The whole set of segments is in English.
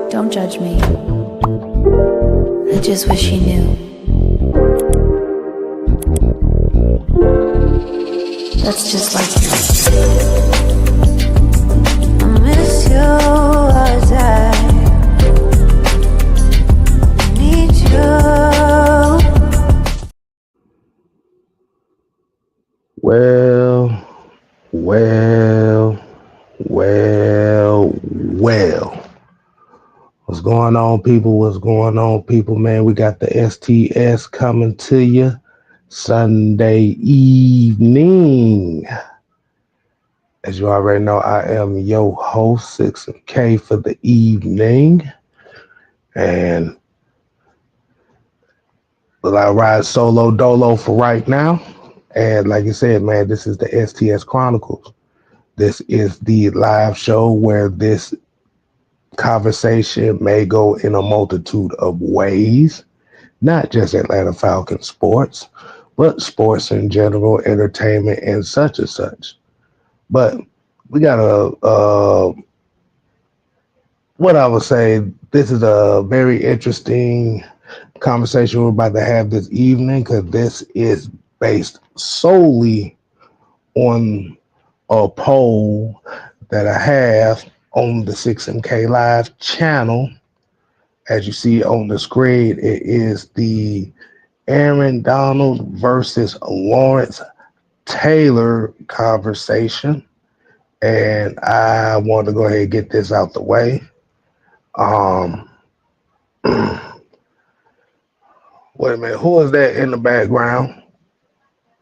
Don't judge me. I just wish you knew. That's just like you. I miss you as I need you. Well. What's going on, people? What's going on, people? Man, we got the STS coming to you Sunday evening. As you already know, I am your host, 6K for the evening. And I ride solo dolo for right now. And like you said, man, this is the STS Chronicles. This is the live show where this conversation may go in a multitude of ways, not just Atlanta Falcons sports, but sports in general, entertainment, and such and such. But we got what I would say, this is a very interesting conversation we're about to have this evening, because this is based solely on a poll that I have on the 6MK Live channel. As you see on the screen, it is the Aaron Donald versus Lawrence Taylor conversation. And I want to go ahead and get this out the way. Wait a minute, who is that in the background?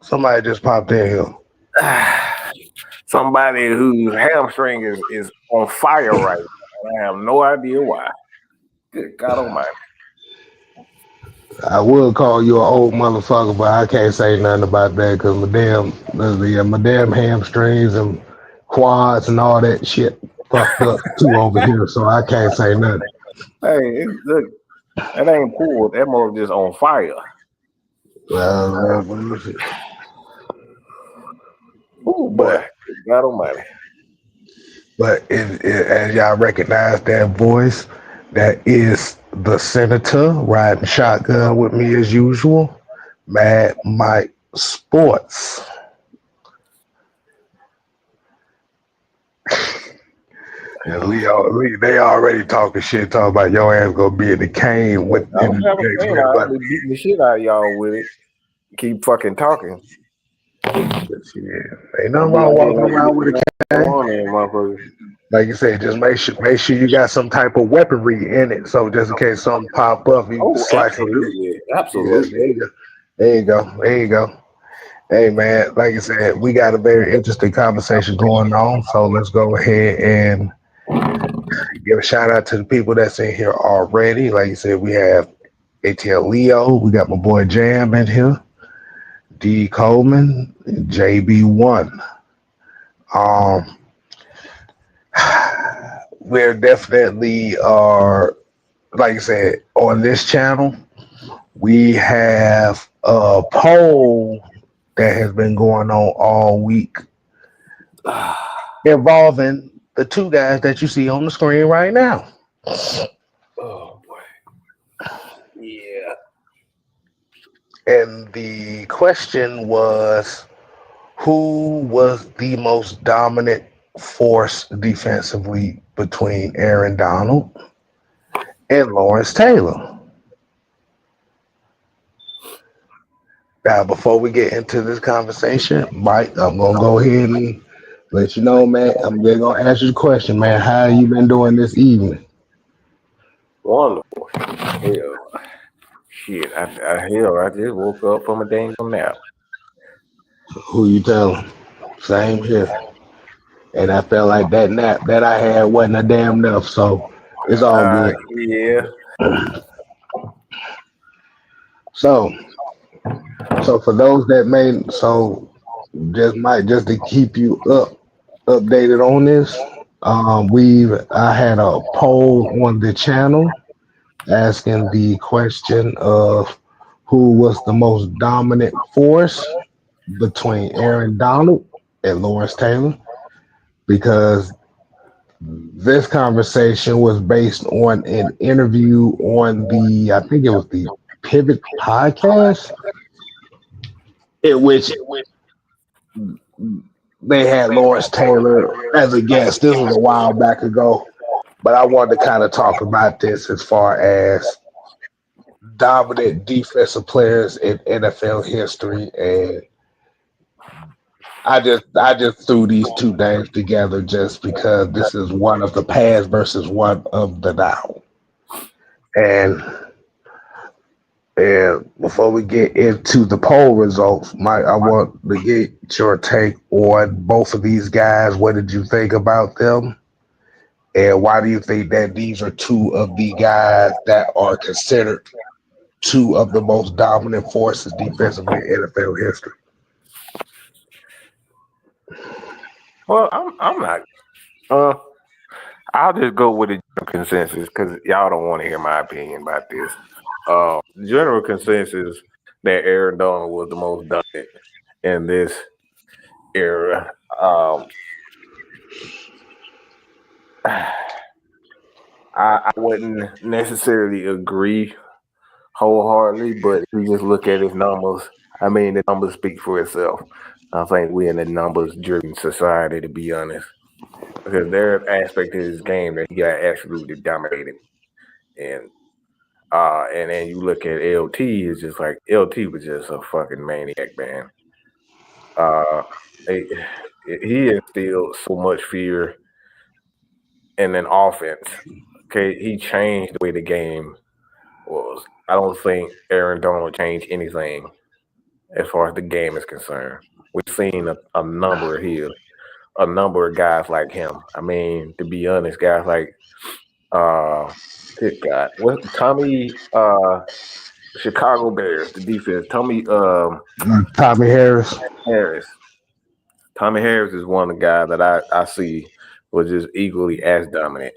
Somebody just popped in here. Somebody whose hamstring is on fire right now. I have no idea why. Good God Almighty. I would call you an old motherfucker, but I can't say nothing about that because my damn hamstrings and quads and all that shit fucked up too over here, so I can't say nothing. Hey, look, that ain't pulled. That mother just on fire. Well, oh boy, God Almighty. But as y'all recognize that voice, that is the senator riding shotgun with me as usual, Mad Mike Sports. And they already talking shit, talking about your ass gonna be in the cane with I'll be beating the shit out of y'all with it. Keep fucking talking. Ain't nothing wrong walking around with a cane. Like you said, just make sure you got some type of weaponry in it, so just in case something pop up, you slice it. Absolutely. There you go. Hey man, like I said, we got a very interesting conversation going on, so let's go ahead and give a shout out to the people that's in here already. Like you said, we have ATL Leo, we got my boy Jam in here, D Coleman, JB1. We're definitely like I said, on this channel, we have a poll that has been going on all week involving the two guys that you see on the screen right now. Oh boy. Yeah. And the question was, who was the most dominant force defensively between Aaron Donald and Lawrence Taylor? Now, before we get into this conversation, Mike, I'm going to go ahead and let you know, man, I'm going to ask you the question, man. How you been doing this evening? Wonderful. Hell. Shit, I just woke up from a dang nap. Who you telling? Same here. And I felt like that nap that I had wasn't a damn enough, so it's all good. Yeah. So for those that just to keep you updated on this, I had a poll on the channel asking the question of who was the most dominant force between Aaron Donald and Lawrence Taylor, because This conversation was based on an interview on I think it was the Pivot podcast, in which they had Lawrence Taylor as a guest. This was a while back ago, but I wanted to kind of talk about this as far as dominant defensive players in NFL history, and I just threw these two names together just because this is one of the past versus one of the now. And before we get into the poll results, Mike, I want to get your take on both of these guys. What did you think about them? And why do you think that these are two of the guys that are considered two of the most dominant forces defensively in NFL history? Well, I'm not. Uh, I'll just go with the general consensus because y'all don't want to hear my opinion about this. General consensus that Aaron Donald was the most dominant in this era. I wouldn't necessarily agree wholeheartedly, but if you just look at his numbers, I mean, the numbers speak for itself. I think we're in a numbers-driven society, to be honest, because there's aspect of his game that he got absolutely dominated, and and then you look at LT, it's just like LT was just a fucking maniac, man. Uh, he, he instilled so much fear in an offense. Okay, he changed the way the game was. I don't think Aaron Donald changed anything as far as the game is concerned. We've seen a number here, a number of guys like him. I mean, to be honest, guys like good God, what Tommy Chicago Bears, the defense, Tommy Harris. Harris. Tommy Harris is one of the guys that I see was just equally as dominant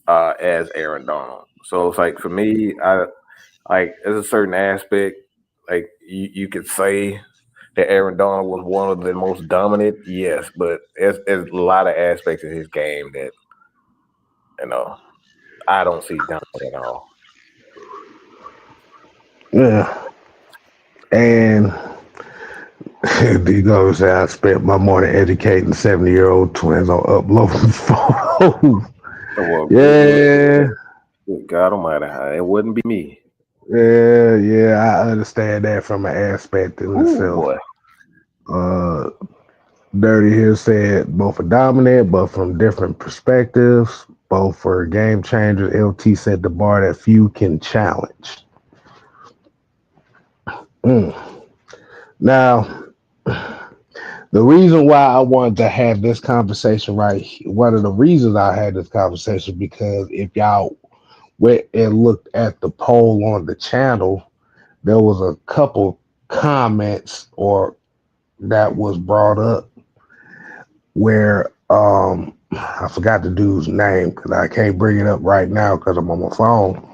as Aaron Donald. So it's like for me, I like there's a certain aspect like you could say that Aaron Donald was one of the most dominant, yes, but there's a lot of aspects of his game that you know I don't see dominant at all. Yeah. And you know, say I spent my morning educating 70-year-old twins on uploading photos. Well, Yeah, good God Almighty, it wouldn't be me. yeah, I understand that from an aspect in Ooh itself. boy. Uh, Dirty here said both are dominant, but from different perspectives. Both for game changers. LT set the bar that few can challenge. Mm. Now, the reason why I wanted to have this conversation one of the reasons I had this conversation, because if y'all went and looked at the poll on the channel, there was a couple comments or that was brought up where I forgot the dude's name because I can't bring it up right now because I'm on my phone.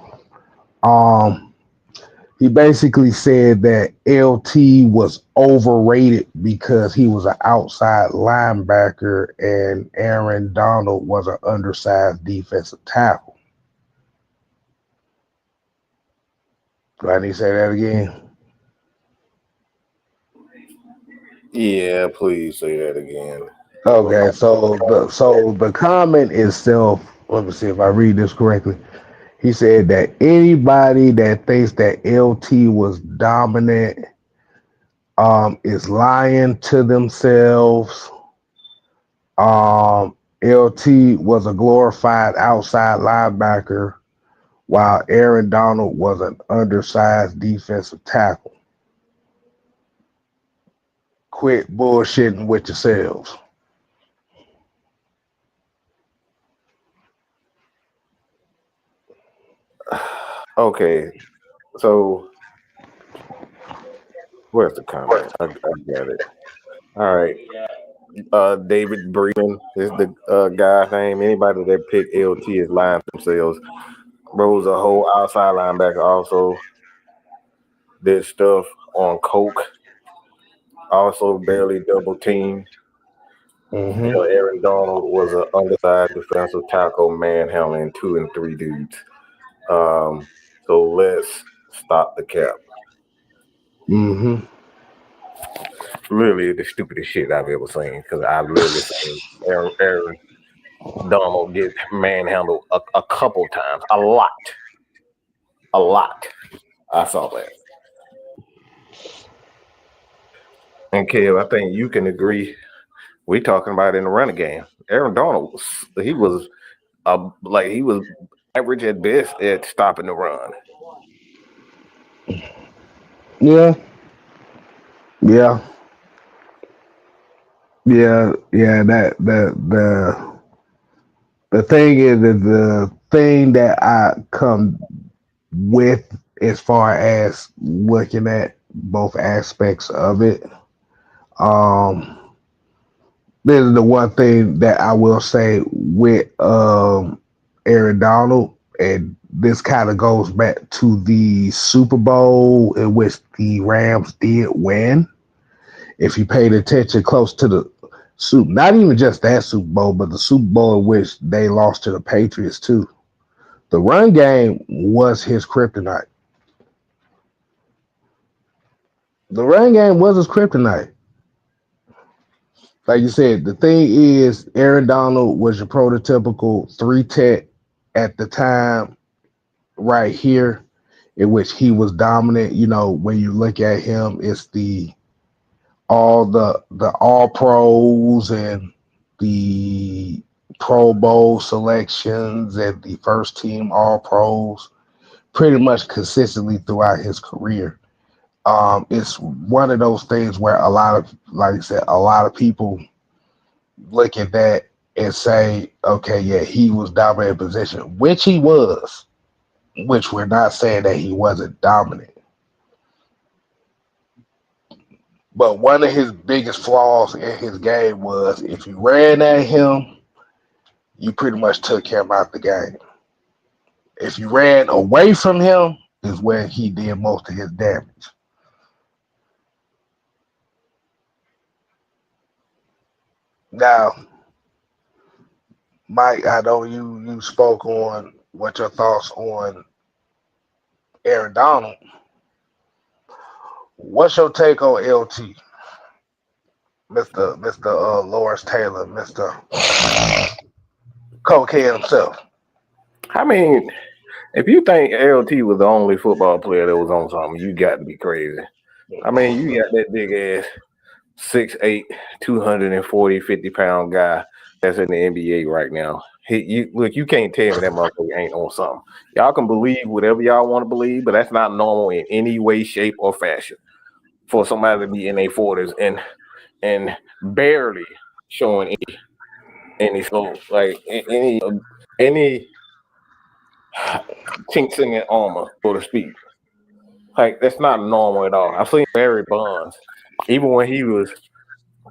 He basically said that LT was overrated because he was an outside linebacker and Aaron Donald was an undersized defensive tackle. Do I need to say that again? Yeah, please say that again. Okay, so the comment itself, let me see if I read this correctly. He said that anybody that thinks that LT was dominant is lying to themselves. LT was a glorified outside linebacker, while Aaron Donald was an undersized defensive tackle. Quit bullshitting with yourselves. Okay, so where's the comment? I got it. All right. David Breeden is the guy's name. Anybody that picked LT is lying to themselves. Bro's a whole outside linebacker, also did stuff on coke, also barely double teamed. Mm-hmm. Aaron Donald was an undersized defensive tackle manhandling 2 and 3 dudes. So let's stop the cap. Mm-hmm. Literally the stupidest shit I've ever seen because I've literally seen Aaron Donald get manhandled a couple times, a lot. I saw that. And Kev, I think you can agree. We talking about in the running game. Aaron Donald, he was he was average at best at stopping the run. Yeah. Yeah. Yeah. The thing is that the thing that I come with as far as looking at both aspects of it, um, this is the one thing that I will say with Aaron Donald, and this kind of goes back to the Super Bowl in which the Rams did win. If you paid attention close to the Super, not even just that Super Bowl, but the Super Bowl in which they lost to the Patriots too. The run game was his kryptonite. The run game was his kryptonite. Like you said, the thing is, Aaron Donald was your prototypical three tech at the time, right here, in which he was dominant. You know, when you look at him, it's the all pros and the Pro Bowl selections and the first team all pros pretty much consistently throughout his career. It's one of those things where a lot of, like I said, a lot of people look at that and say, okay, yeah, he was dominant position, which he was, which we're not saying that he wasn't dominant. But one of his biggest flaws in his game was if you ran at him, you pretty much took him out the game. If you ran away from him, is where he did most of his damage. Now, Mike, I know you spoke on what your thoughts on Aaron Donald. What's your take on LT, Mister Lawrence Taylor, Mister Cokehead himself? I mean, if you think LT was the only football player that was on something, you got to be crazy. I mean, you got that big ass 6'8", 240, 50-pound guy that's in the NBA right now. You can't tell me that motherfucker ain't on something. Y'all can believe whatever y'all want to believe, but that's not normal in any way, shape, or fashion for somebody to be in their 40s and barely showing any slow like any chinks in their armor, so to speak. Like that's not normal at all. I've seen Barry Bonds, even when he was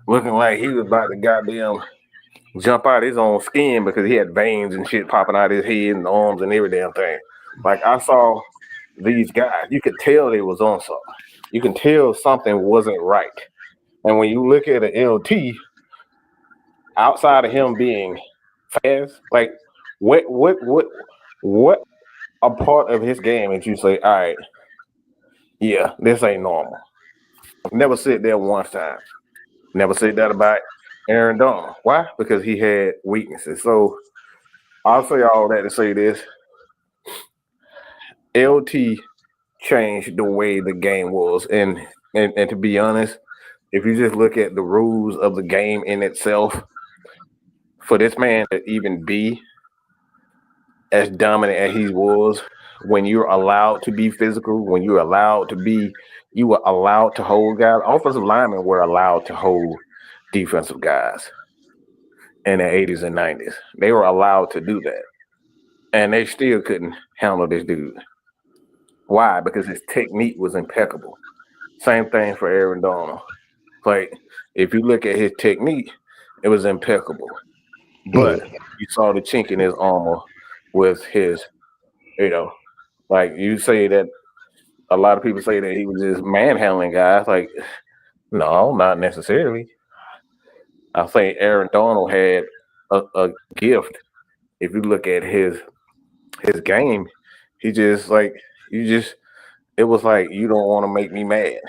looking like he was about to goddamn jump out his own skin because he had veins and shit popping out his head and arms and every damn thing. Like I saw these guys, you could tell they was on something. You can tell something wasn't right. And when you look at an LT, outside of him being fast, like what a part of his game that you say, all right, yeah, this ain't normal. Never said that one time. Never said that about Aaron Donald. Why? Because he had weaknesses. So I'll say all that to say this. LT changed the way the game was. And to be honest, if you just look at the rules of the game in itself, for this man to even be as dominant as he was, when you're allowed to be physical, when you're allowed to be, you were allowed to hold guys. Offensive linemen were allowed to hold defensive guys in the 80s and 90s. They were allowed to do that. And they still couldn't handle this dude. Why? Because his technique was impeccable. Same thing for Aaron Donald. Like, if you look at his technique, it was impeccable. But you saw the chink in his armor with his, like you say that a lot of people say that he was just manhandling guys. Like, no, not necessarily. I think Aaron Donald had a gift. If you look at his game, he just like you just it was like you don't want to make me mad.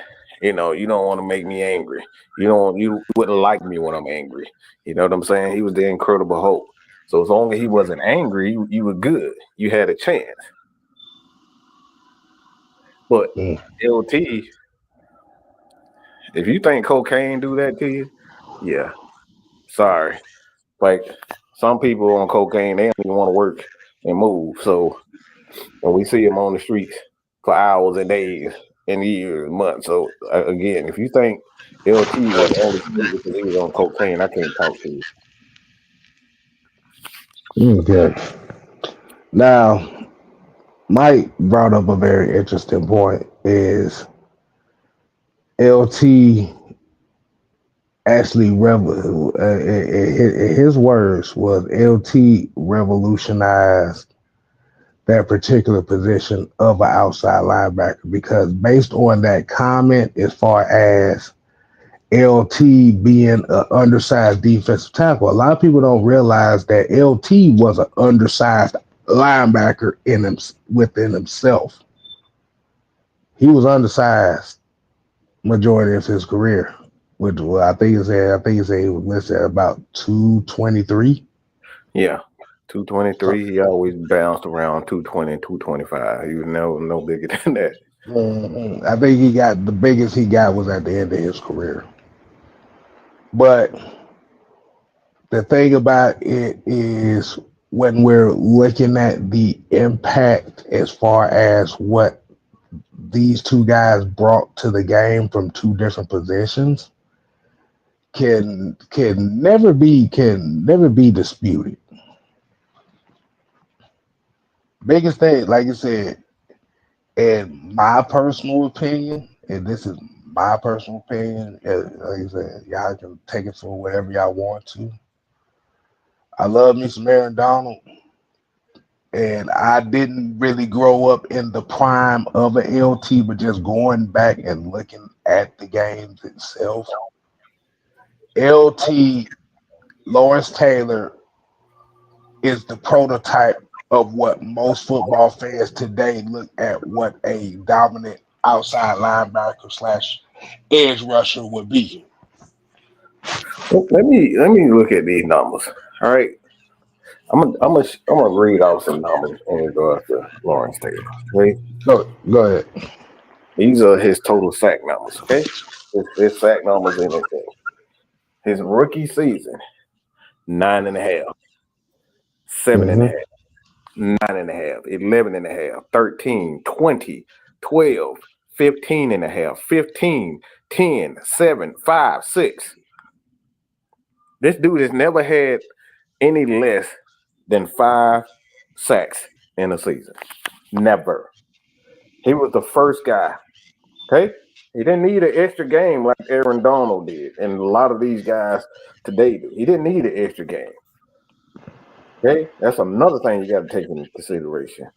You don't want to make me angry. You wouldn't like me when I'm angry. You know what I'm saying? He was the Incredible Hulk. So as long as he wasn't angry, you were good. You had a chance. But Mm. LT, if you think cocaine do that to you, yeah, sorry. Like some people on cocaine, they don't even want to work and move. So when we see him on the streets for hours and days and years, months. So again, if you think LT was only street because he was on cocaine, I can't talk to you. Okay. Now, Mike brought up a very interesting point. Is LT actually in his words was LT revolutionized that particular position of an outside linebacker because based on that comment as far as LT being an undersized defensive tackle, a lot of people don't realize that LT was an undersized linebacker within himself. He was undersized majority of his career. Which well, I think he said he was listed at about 223. Yeah. 223, he always bounced around 220, 225. He was no bigger than that. I think he got the biggest he got was at the end of his career. But the thing about it is when we're looking at the impact as far as what these two guys brought to the game from two different positions can never be disputed. Biggest thing, like I said, in my personal opinion, and this is my personal opinion, like I said, y'all can take it for whatever y'all want to. I love me some Aaron Donald, and I didn't really grow up in the prime of an LT, but just going back and looking at the games itself, LT Lawrence Taylor is the prototype of what most football fans today look at what a dominant outside linebacker slash edge rusher would be. Well, let me look at these numbers. All right. I'm gonna read off some numbers in regards to Lawrence Taylor. Okay. Go ahead. These are his total sack numbers, okay? His sack numbers in his thing. His rookie season, 9.5, seven and a Mm-hmm. half, 9.5, 11.5, 13, 20, 12, 15.5, 15, 10, 7, 5, 6. This dude has never had any less than 5 sacks in a season. Never. He was the first guy. Okay? He didn't need an extra game like Aaron Donald did, and a lot of these guys today do. He didn't need an extra game. Okay? That's another thing you got to take into consideration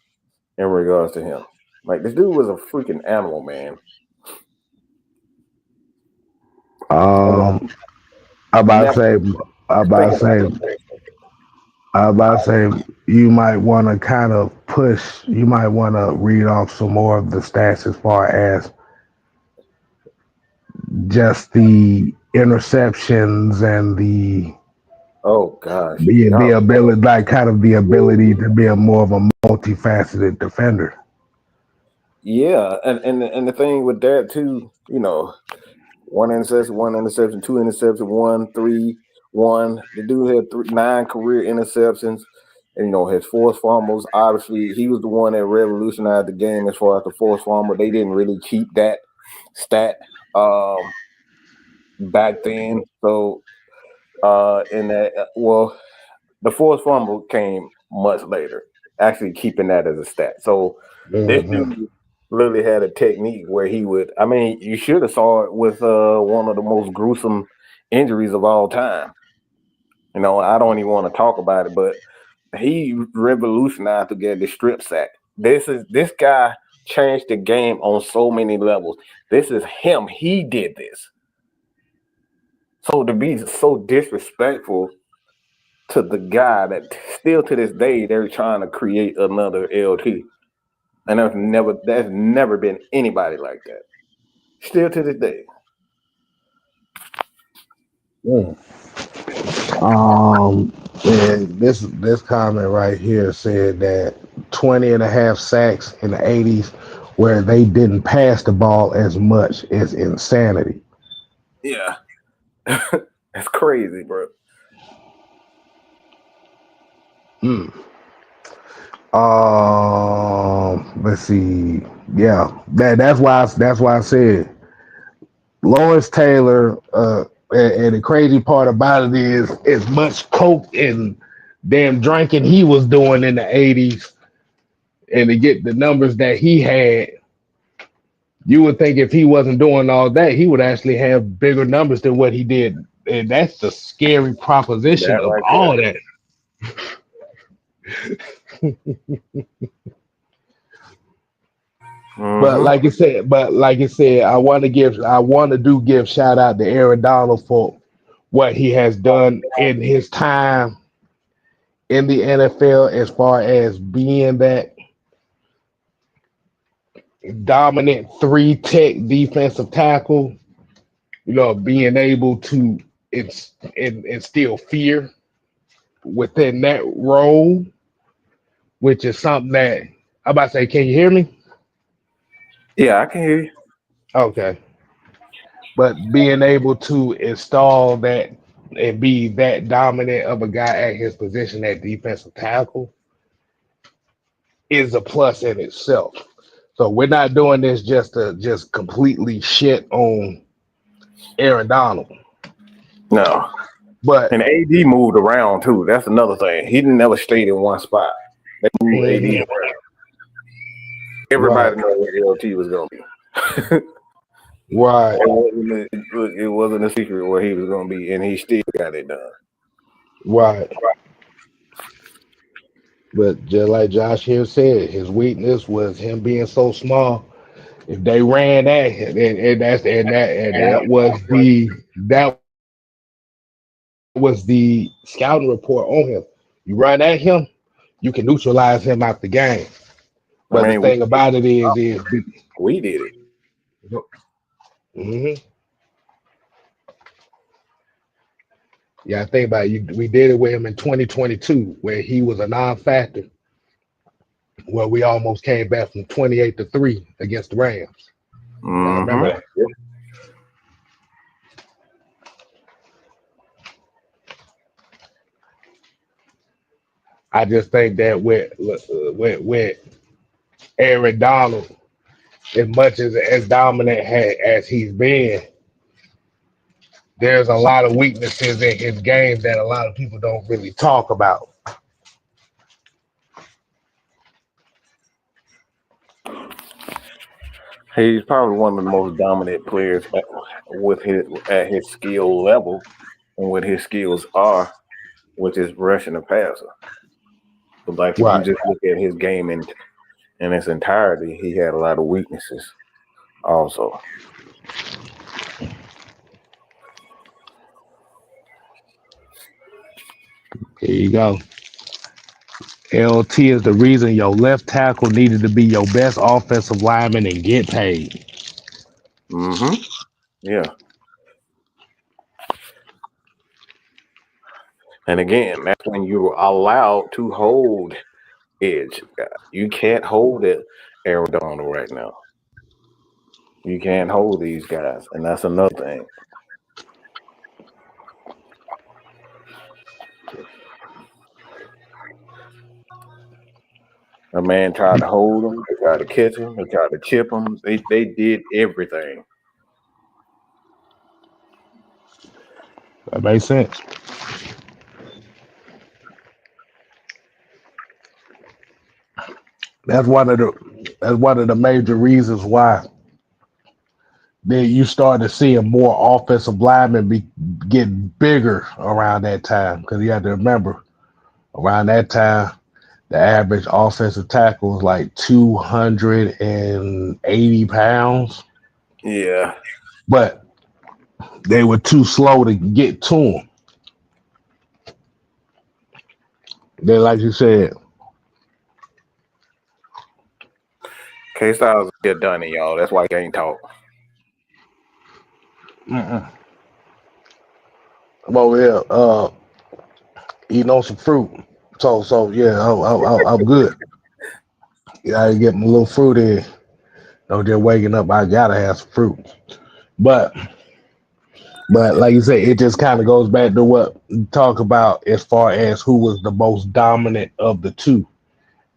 in regards to him. Like, this dude was a freaking animal, man. Um, I about to Never. say, I about Think to about say, this for a second. I about to say, you might want to kind of push. You might want to read off some more of the stats as far as just the interceptions and Oh, gosh. the Y'all. ability, like kind of the ability to be a more of a multifaceted defender. Yeah, and the thing with that, too, one interception, two interceptions, 1, 3, 1. The dude had 9 career interceptions. And, his forced fumbles. Obviously, he was the one that revolutionized the game as far as the forced fumble. They didn't really keep that stat back then. So, the forced fumble came much later. Actually, keeping that as a stat. So, this Mm-hmm. dude really had a technique where he would. I mean, you should have saw it with one of the most gruesome injuries of all time. I don't even want to talk about it, but he revolutionized to get the strip sack. This guy changed the game on so many levels. This is him. He did this. So to be so disrespectful to the guy that still to this day they're trying to create another LT, and there's never been anybody like that. Still to this day. Mm. And this comment right here said that 20 and a half sacks in the 80s where they didn't pass the ball as much is insanity. Yeah, that's crazy, bro. Mm. Let's see. Yeah, that's why I said Lawrence Taylor. And the crazy part about it is, as much coke and damn drinking he was doing in the 80s, and to get the numbers that he had, you would think if he wasn't doing all that, he would actually have bigger numbers than what he did. And that's the scary proposition That of right all there. that. But Mm-hmm. like I said, I want to give shout out to Aaron Donald for what he has done in his time in the NFL as far as being that dominant three tech defensive tackle, being able to instill fear within that role, which is something that I'm about to say, can you hear me? Yeah, I can hear you. Okay. But being able to install that and be that dominant of a guy at his position at defensive tackle is a plus in itself. So we're not doing this just to just completely shit on Aaron Donald. No. But And AD moved around too. That's another thing. He didn't never stayed in one spot. They moved AD mhm, around. right, Everybody knew what LT was gonna be. right, It wasn't a secret where he was gonna be, and he still got it done. right. But just like Josh here said, his weakness was him being so small. If they ran at him, and Yeah. that was the scouting report on him. You run at him, you can neutralize him out the game. I But the mean, thing about it is, we did it. mhm, yeah, I think about it. We did it with him in 2022, where he was a non-factor, where we almost came back from 28-3 against the Rams. I remember Mm-hmm. that. I just think that with Aaron Donald, as much as dominant as he's been, there's a lot of weaknesses in his game that a lot of people don't really talk about. He's probably one of the most dominant players at his skill level and what his skills are, which is rushing the passer. But like if you Right. just look at his game in its entirety, he had a lot of weaknesses also. Here you go. LT is the reason your left tackle needed to be your best offensive lineman and get paid. Mm-hmm. Yeah. And again, that's when you're allowed to hold edge. You can't hold it Aaron Donald right now. You can't hold these guys, and that's another thing. A man tried to hold him, they tried to catch him, they tried to chip him. They did everything. That makes sense. That's one of the major reasons why then you start to see a more offensive lineman getting bigger around that time. Because you have to remember, around that time, the average offensive tackle was like 280 pounds. Yeah. But They were too slow to get to him. They, like you said, K Styles get done, y'all. That's why he ain't talk. I'm over here eating on some fruit. So yeah, I'm good. Yeah, I get my little fruit in. No, just waking up, I gotta have some fruit. But like you say, it just kind of goes back to what we talk about as far as who was the most dominant of the two.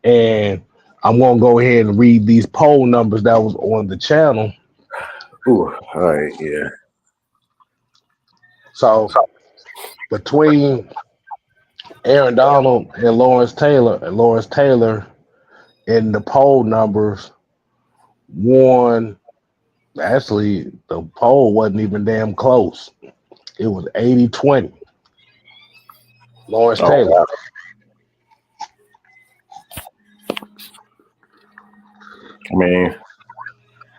And I'm gonna go ahead and read these poll numbers that was on the channel. Ooh, all right, yeah. So between Aaron Donald and Lawrence Taylor in the poll numbers won. Actually, the poll wasn't even damn close. It was 80-20. Lawrence Oh, Taylor. wow. I mean,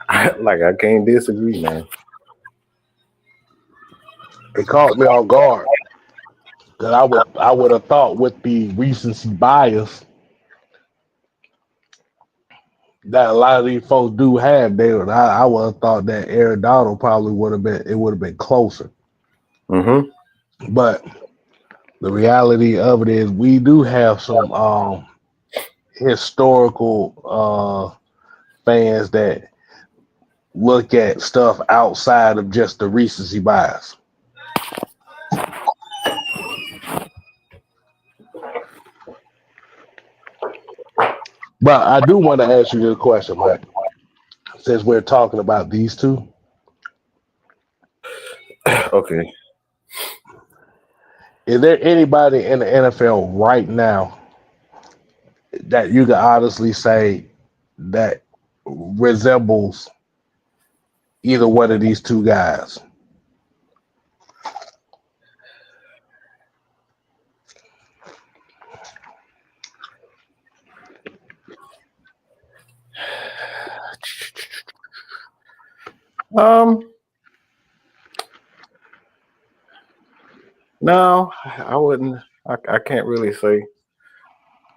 I can't disagree, man. It caught me off guard. Cause I would have thought with the recency bias that a lot of these folks do have, I would have thought that Aaron Donald probably would have been closer. Mm-hmm. But the reality of it is we do have some historical fans that look at stuff outside of just the recency bias. But I do want to ask you this question, Mike. Since we're talking about these two, Okay. is there anybody in the NFL right now that you can honestly say that resembles either one of these two guys? Um, no, I wouldn't. I can't really say.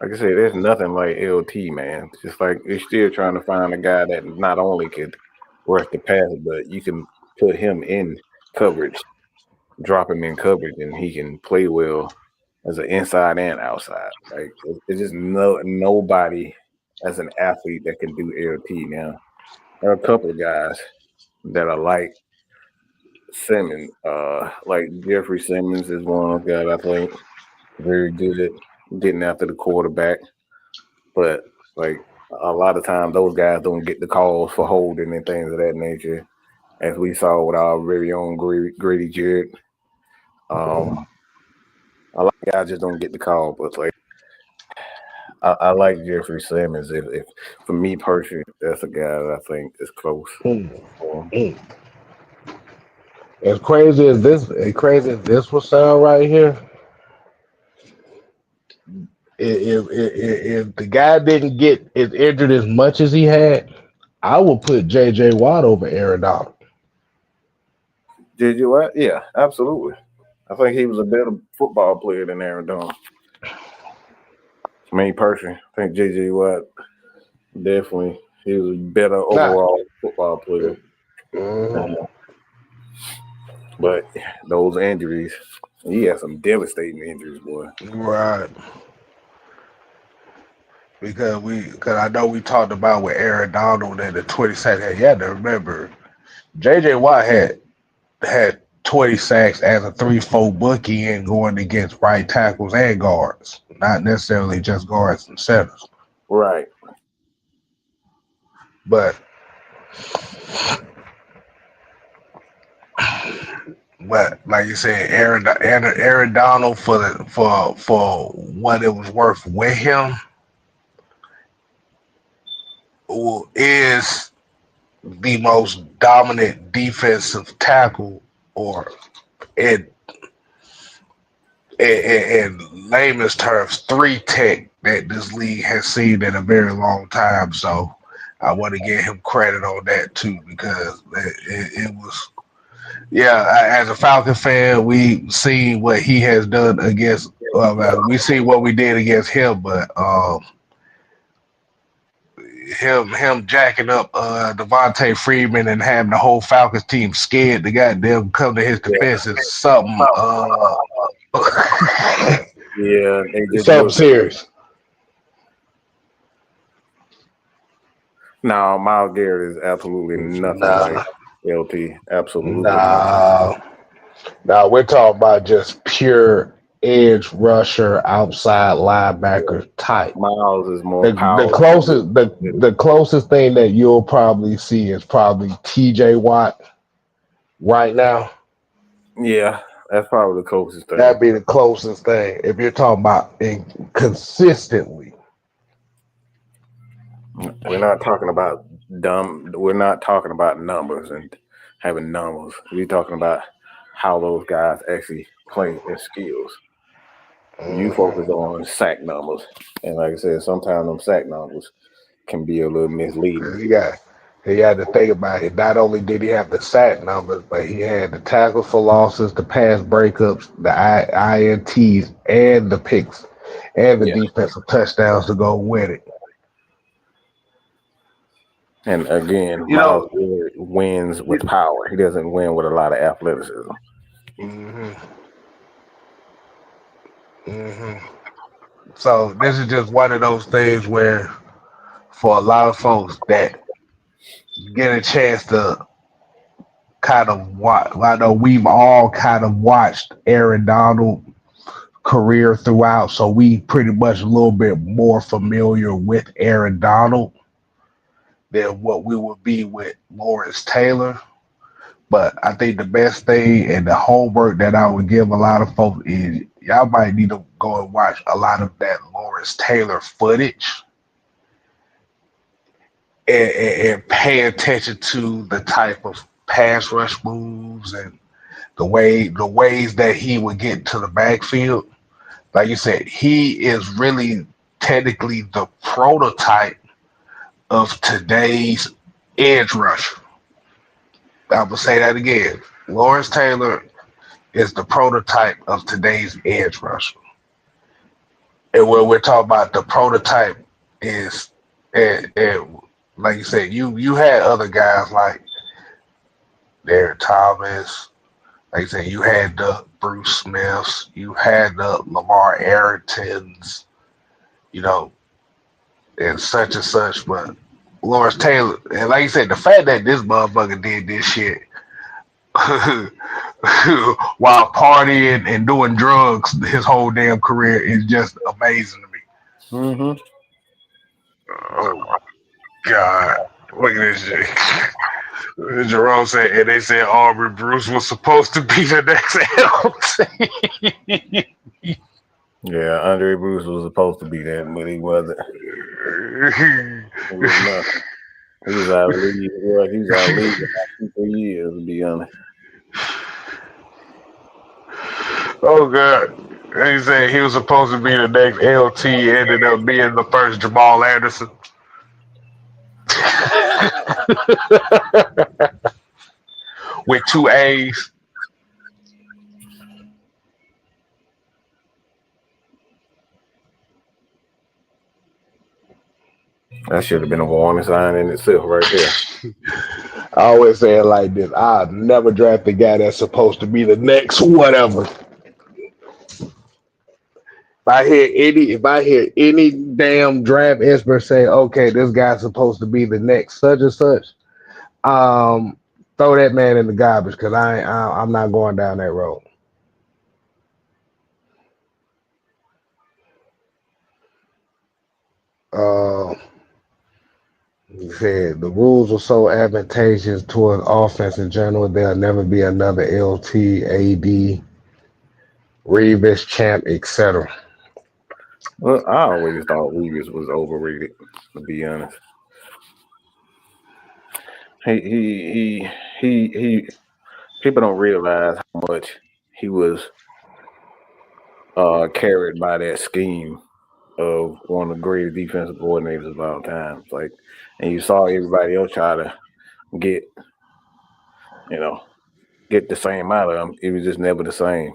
Like I said, there's nothing like LT, man. It's just like you're still trying to find a guy that not only could rush the pass, but you can put him in coverage, drop him in coverage, and he can play well as an inside and outside. Like it's just nobody as an athlete that can do LT now. There are a couple of guys that are like Simmons, like Jeffrey Simmons is one of those guys I think very good at getting after the quarterback. But like a lot of times, those guys don't get the calls for holding and things of that nature, as we saw with our very own Grady Jarrett. A lot of guys just don't get the call, but like I like Jeffrey Simmons. If for me personally, that's a guy that I think is close. As crazy as this will sound right here, if the guy didn't get as injured as much as he had, I would put J.J. Watt over Aaron Donald. Did you what? Yeah, absolutely. I think he was a better football player than Aaron Donald. Me personally, I think J.J. Watt definitely he was a better overall football player. But those injuries, he had some devastating injuries, boy. Right. Because I know we talked about with Aaron Donald and the 20 sacks. You had to remember, J.J. Watt had 20 sacks as a 3-4 bookie and going against right tackles and guards, not necessarily just guards and centers. Right. But like you said, Aaron Donald for what it was worth with him is the most dominant defensive tackle, or in layman's terms, 3 tech that this league has seen in a very long time. So I want to give him credit on that too, because it was Yeah, as a Falcon fan, we see what he has done against. We see what we did against him, but him jacking up Devontae Freeman and having the whole Falcons team scared to goddamn come to his Yeah, defense is something yeah, they just something look. serious. No, Miles Garrett is absolutely nothing like Nah, LT. Absolutely nothing. nah, nah. We're talking about just pure edge rusher, outside linebacker type. Miles is more The powerful. closest the closest thing that you'll probably see is probably TJ Watt right now. Yeah, that's probably the closest thing. That'd be the closest thing if you're talking about consistently. We're not talking about dumb. We're not talking about numbers and having numbers. We're talking about how those guys actually play and skills. You focus on sack numbers, and like I said, sometimes them sack numbers can be a little misleading. He had to think about it. Not only did he have the sack numbers, but he had the tackles for losses, the pass breakups, the INTs, and the picks, and the Yeah, defensive touchdowns to go with it. and again, You Miles know, Garrett wins with power. He doesn't win with a lot of athleticism. hmm hmm so this is just one of those things where, for a lot of folks that get a chance to kind of watch, I know we've all kind of watched Aaron Donald career throughout, so we pretty much a little bit more familiar with Aaron Donald than what we would be with Lawrence Taylor. But I think the best thing and the homework that I would give a lot of folks is y'all might need to go and watch a lot of that Lawrence Taylor footage and pay attention to the type of pass rush moves and the ways that he would get to the backfield. Like you said, he is really technically the prototype of today's edge rusher. I'm gonna say that again. Lawrence Taylor is the prototype of today's edge rusher. And when we're talking about the prototype is and like you said, you had other guys like Derek Thomas, like you said, you had the Bruce Smiths, you had the Lamar Arringtons, you know, and such, but Lawrence Taylor, and like you said, the fact that this motherfucker did this shit while partying and doing drugs his whole damn career is just amazing to me. Mm-hmm. Oh my god. Look at this shit. Jerome said, and they said Aubrey Bruce was supposed to be the next LT. Yeah, Andre Bruce was supposed to be that, but he wasn't. He was nothing. He was out of league. Well, he was out of league for years, to be honest. Oh god. He said he was supposed to be the next LT, ended up being the first Jamal Anderson. With two A's. That should have been a warning sign in itself, right there. I always say it like this: I'll never draft a guy that's supposed to be the next whatever. If I hear any damn draft expert say, "Okay, this guy's supposed to be the next such and such," um, throw that man in the garbage because I'm not going down that road. Uh, he said the rules are so advantageous toward offense in general. There'll never be another LT, AD, Revis, Champ, etc. Well, I always thought Reeves was overrated, to be honest. He people don't realize how much he was carried by that scheme of one of the greatest defensive coordinators of all time. It's like, and you saw everybody else try to get, you know, get the same out of him. It was just never the same.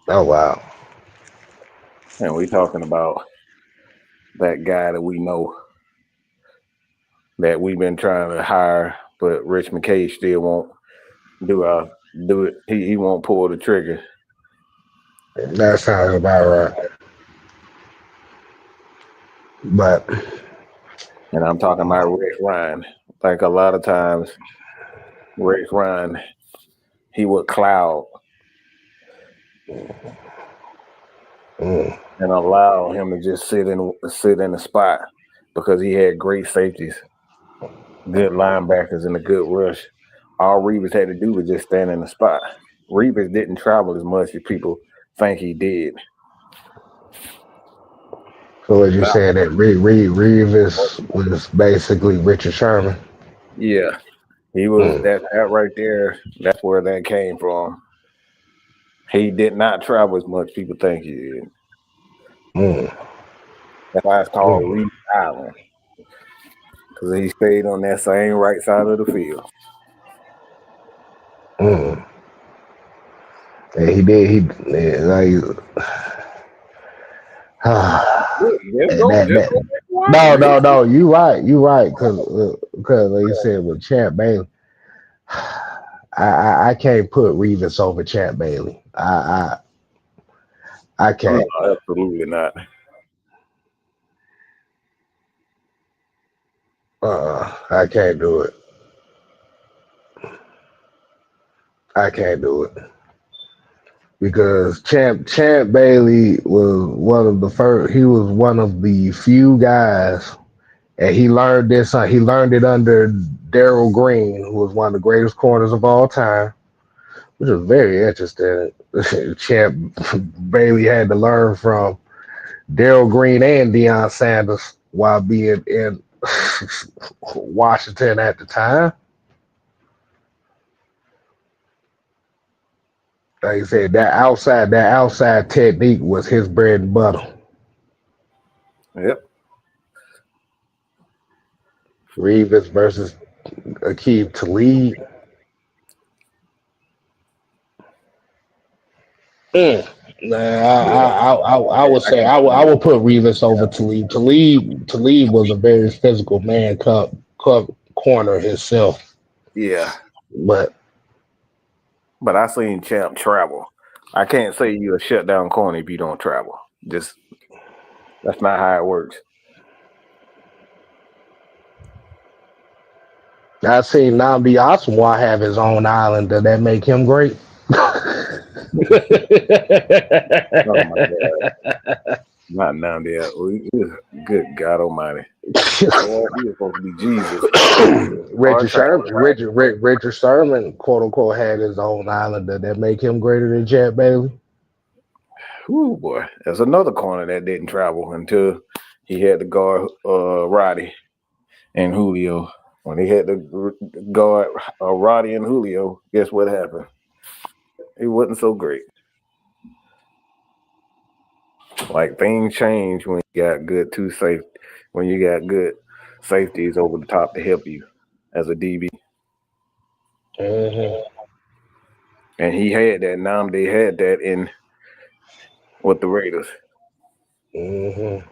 Oh wow. And we talking about that guy that we know that we've been trying to hire, but Rich McKay still won't do it. He won't pull the trigger. That sounds about right. But And I'm talking about Rex Ryan. Like a lot of times, Rex Ryan, he would cloud mm, and allow him to just sit in the spot because he had great safeties, good linebackers, and a good rush. All Reeves had to do was just stand in the spot. Reeves didn't travel as much as people think he did. so as you said that Reeves was basically Richard Sherman. Yeah, he was Mm, that right there. That's where that came from. He did not travel as much people think he did. mm, That's why it's called mm, Reeves Island because he stayed on that same right side of the field. mm. And he did. Like Just and go, that just that. go back No, watching. no, no. You right. You right. Because like you said with Champ Bailey, I can't put Reeves over Champ Bailey. I No, can't. absolutely not. I can't do it. I can't do it because Champ Bailey was one of the first. He was one of the few guys, and he learned this. He learned it under Daryl Green, who was one of the greatest corners of all time, which was very interesting. Champ Bailey had to learn from Daryl Green and Deion Sanders while being in Washington at the time. Like I said, that outside technique was his bread and butter. Yep. Reeves versus Akeem Talib. Mm. Nah, Yeah. I would say I would put Reeves over Talib. Talib was a very physical man, corner himself. Yeah. But But I seen Champ travel. I can't say you're a shutdown corner if you don't travel. Just that's not how it works. I seen Namdi Asomugha have his own island. Does that make him great? Oh my God. Not now there. Good God Almighty. Boy, he was supposed to be Jesus. Or travel. Richard Sherman, quote unquote, had his own island. Does that make him greater than Champ Bailey? Ooh, boy. There's another corner that didn't travel until he had to guard Roddy and Julio. When he had to guard Roddy and Julio, guess what happened? It wasn't so great. Like things change when you got when you got good safeties over the top to help you as a DB. Mm-hmm. And he had that. They had that in with the Raiders. Mm-hmm.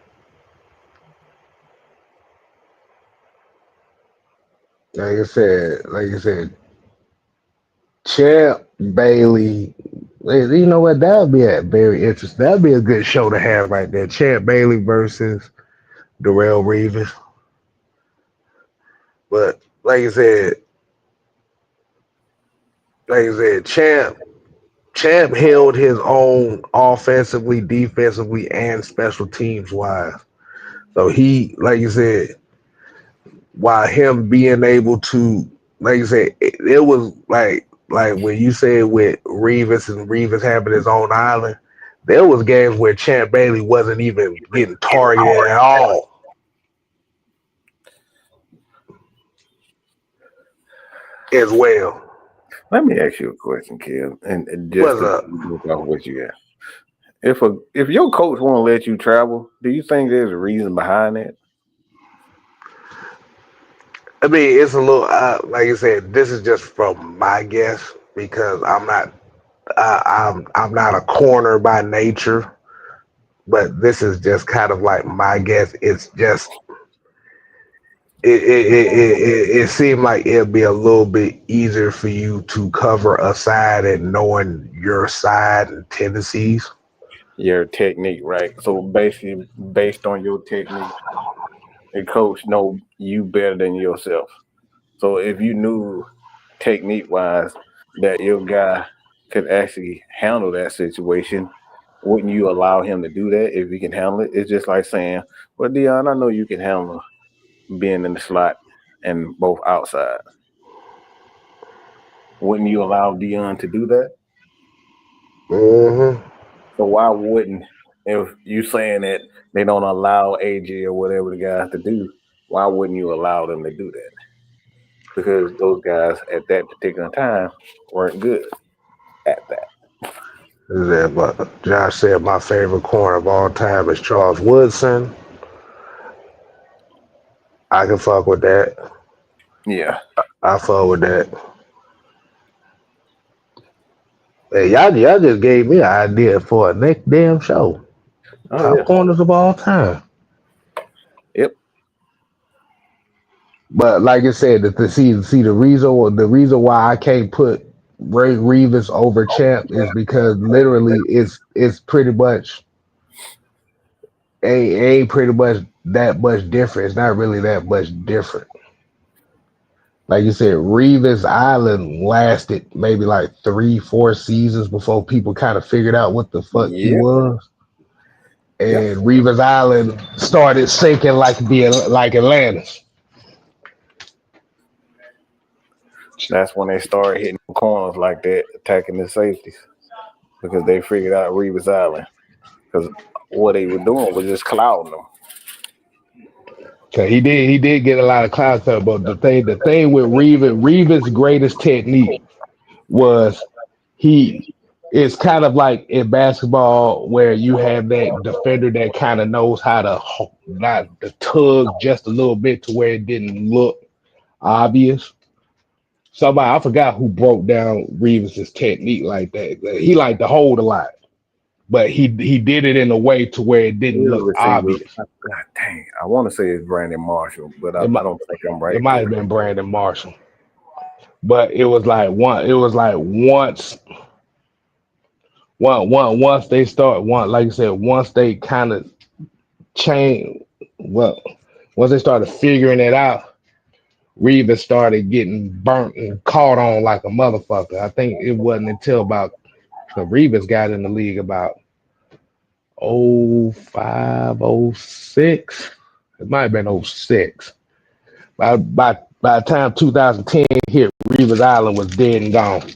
Like I said, Champ Bailey. You know what? That would be a very interesting. That'd be a good show to have right there. Champ Bailey versus Darrell Reeves. But like I said, Champ held his own offensively, defensively, and special teams wise. So he, like you said, while him being able to, like you said, it was like when you said with Reeves and Reeves having his own island, there was games where Champ Bailey wasn't even getting targeted at all as well. Let me ask you a question, Kim, and just What's to up? look off what you got. If your coach won't let you travel, do you think there's a reason behind that? I mean, it's a little, like I said, this is just from my guess because I'm not a corner by nature, but this is just kind of like my guess. It's just it seemed like it'd be a little bit easier for you to cover a side and knowing your side and tendencies. Your technique, right? So basically, based on your technique, a coach know you better than yourself. So if you knew technique wise that your guy could actually handle that situation, wouldn't you allow him to do that if he can handle it? It's just like saying, "Well, Dion, I know you can handle being in the slot and both outside." Wouldn't you allow Dion to do that? Hmm. So why wouldn't if you saying that they don't allow AJ or whatever the guys to do? Why wouldn't you allow them to do that? Because those guys at that particular time weren't good at that. Yeah, but Josh said my favorite corner of all time is Charles Woodson. I can fuck with that. Yeah. I fuck with that. Hey, y'all just gave me an idea for a next damn show. Oh Top yeah. corners of all time. Yep. But like I said, see the reason why I can't put Ray Reeves over Champ is because literally it's pretty much ain't pretty much that much different. It's not really that much different. Like you said, Reeves Island lasted maybe like 3, 4 seasons before people kind of figured out what the fuck he Yep. was. Yep. And Reeves Island started sinking like Atlantis. That's when they started hitting corners like that, attacking the safeties because they figured out Reeves Island. Because what they were doing was just clouding them. So he did get a lot of cloud cover, but the thing with Reeves' greatest technique was he it's kind of like in basketball where you have that defender that kind of knows how to not to tug just a little bit to where it didn't look obvious. Somebody I forgot who broke down Reeves' technique like that. He liked to hold a lot, but he did it in a way to where it didn't Real look receiver. obvious. God dang. I want to say it's Brandon Marshall, but I, It I might don't think I'm it right might there. have been Brandon Marshall, but it was like once they start like you said, once they kind of change, well, once they started figuring it out, Reeves started getting burnt and caught on like a motherfucker. I think it wasn't until about the Reeves got in the league about '05, '06. It might have been '06. By the time 2010 hit, Reeves Island was dead and gone.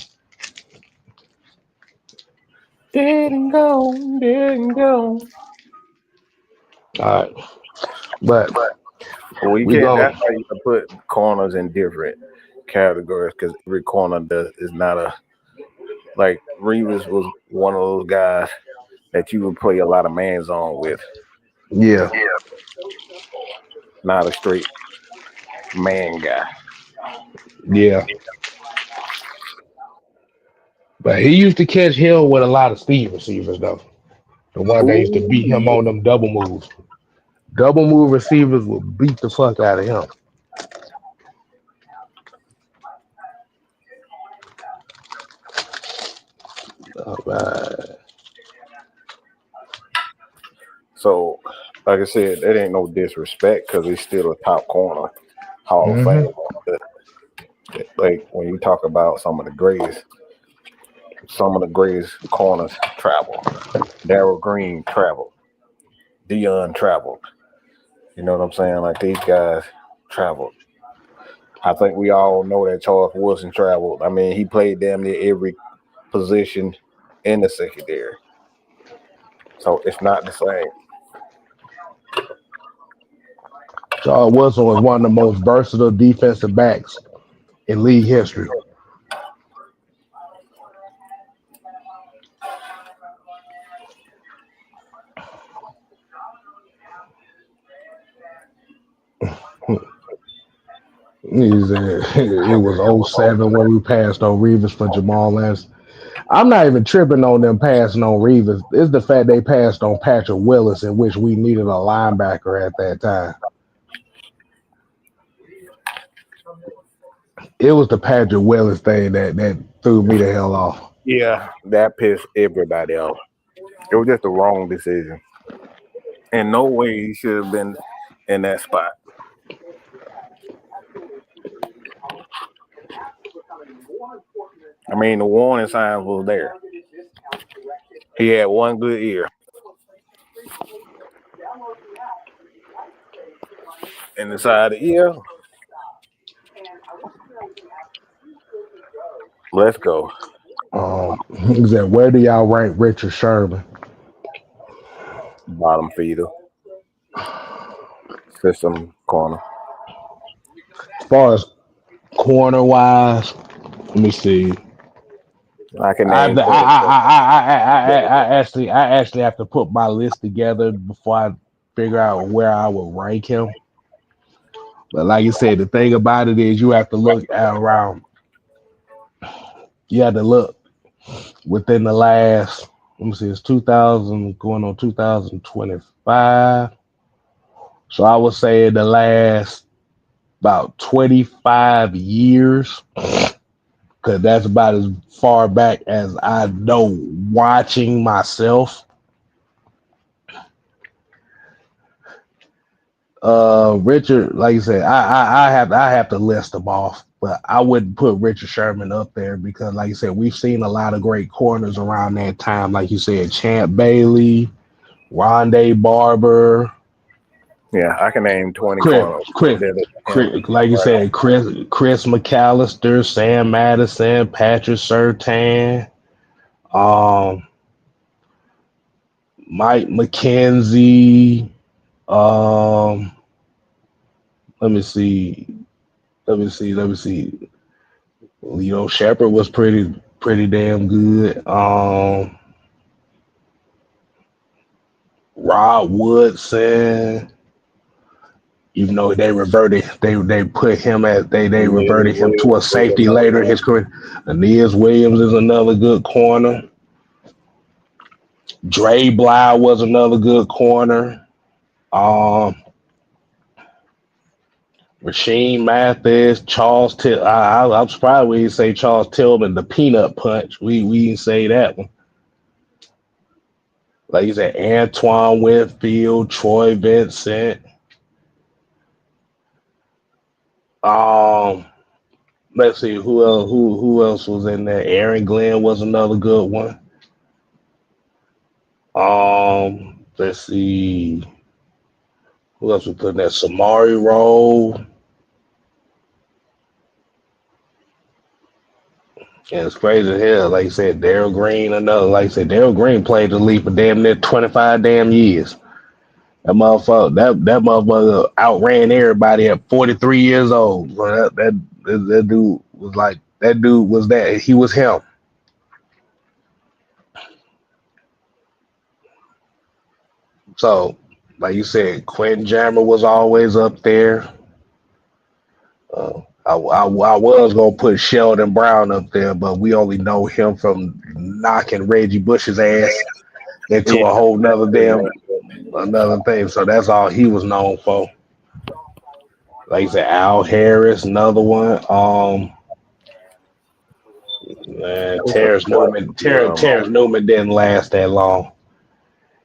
Dead and gone, dead and gone. All right, but We we can't. That's going why you can put corners in different categories because every corner is not a like Reeves was one of those guys that you would play a lot of man zone with, yeah. not a straight man guy. Yeah, but he used to catch hell with a lot of speed receivers though. The one that used to Ooh, beat him yeah. on them double moves. Double move receivers will beat the fuck out of him. All right. So, like I said, that ain't no disrespect because he's still a top corner, Hall of Mm-hmm. Fame. But like when you talk about some of the greatest corners travel. Darrell Green traveled. Dion traveled. You know what I'm saying? Like these guys traveled. I think we all know that Charles Wilson traveled. I mean, he played damn near every position in the secondary. So it's not the same. Charles Wilson was one of the most versatile defensive backs in league history. He said it was '07 when we passed on Reeves for Jamal Lance. I'm not even tripping on them passing on Reeves. It's the fact they passed on Patrick Willis, in which we needed a linebacker at that time. It was the Patrick Willis thing that threw me the hell off. Yeah, that pissed everybody off. It was just the wrong decision. In no way he should have been in that spot. I mean, the warning signs was there. He had one good year. And decided, yeah, let's go. He said, "Where do y'all rank Richard Sherman?" Bottom feeder, system corner. As far as corner wise, let me see. I can I, name I, 20 I, I actually have to put my list together before I figure out where I would rank him. But like you said, the thing about it is you have to look at around. You have to look within the last. Let me see. It's 2000 going on 2025. So I would say in the last about 25 years, because that's about as far back as I know watching myself. Richard, like you said, I have to list them off, but I wouldn't put Richard Sherman up there because, like you said, we've seen a lot of great corners around that time. Like you said, Champ Bailey, Rondé Barber, Yeah, I can name 20 Chris, corners. Chris, like you said, Chris McAllister, Sam Madison, Patrick Surtain, um, Mike McKenzie. Um, let me see. Let me see. Shepard was pretty damn good. Rod Woodson, even though they put him at they reverted him to a safety later in his career. Aeneas Williams is another good corner. Dre Bly was another good corner. Um, Rasheem Mathis, Charles Till. I'm surprised we didn't say Charles Tillman, the Peanut Punch. We didn't say that one. Like you said, Antoine Winfield, Troy Vincent. Um, let's see who else was in there. Aaron Glenn was another good one. Let's see who else we put in there. Samari Rowe. And it's crazy as hell. Like I said, Daryl Green, another. Like I said, Daryl Green played the league for damn near 25 damn years. That motherfucker outran everybody at 43 years old. So that dude was like that dude was that he was him. So like you said, Quentin Jammer was always up there. I was gonna put Sheldon Brown up there, but we only know him from knocking Reggie Bush's ass into Yeah, a whole nother damn another thing. So that's all he was known for. Like I said, Al Harris, another one. Terrence Newman. Terrence Newman didn't last that long.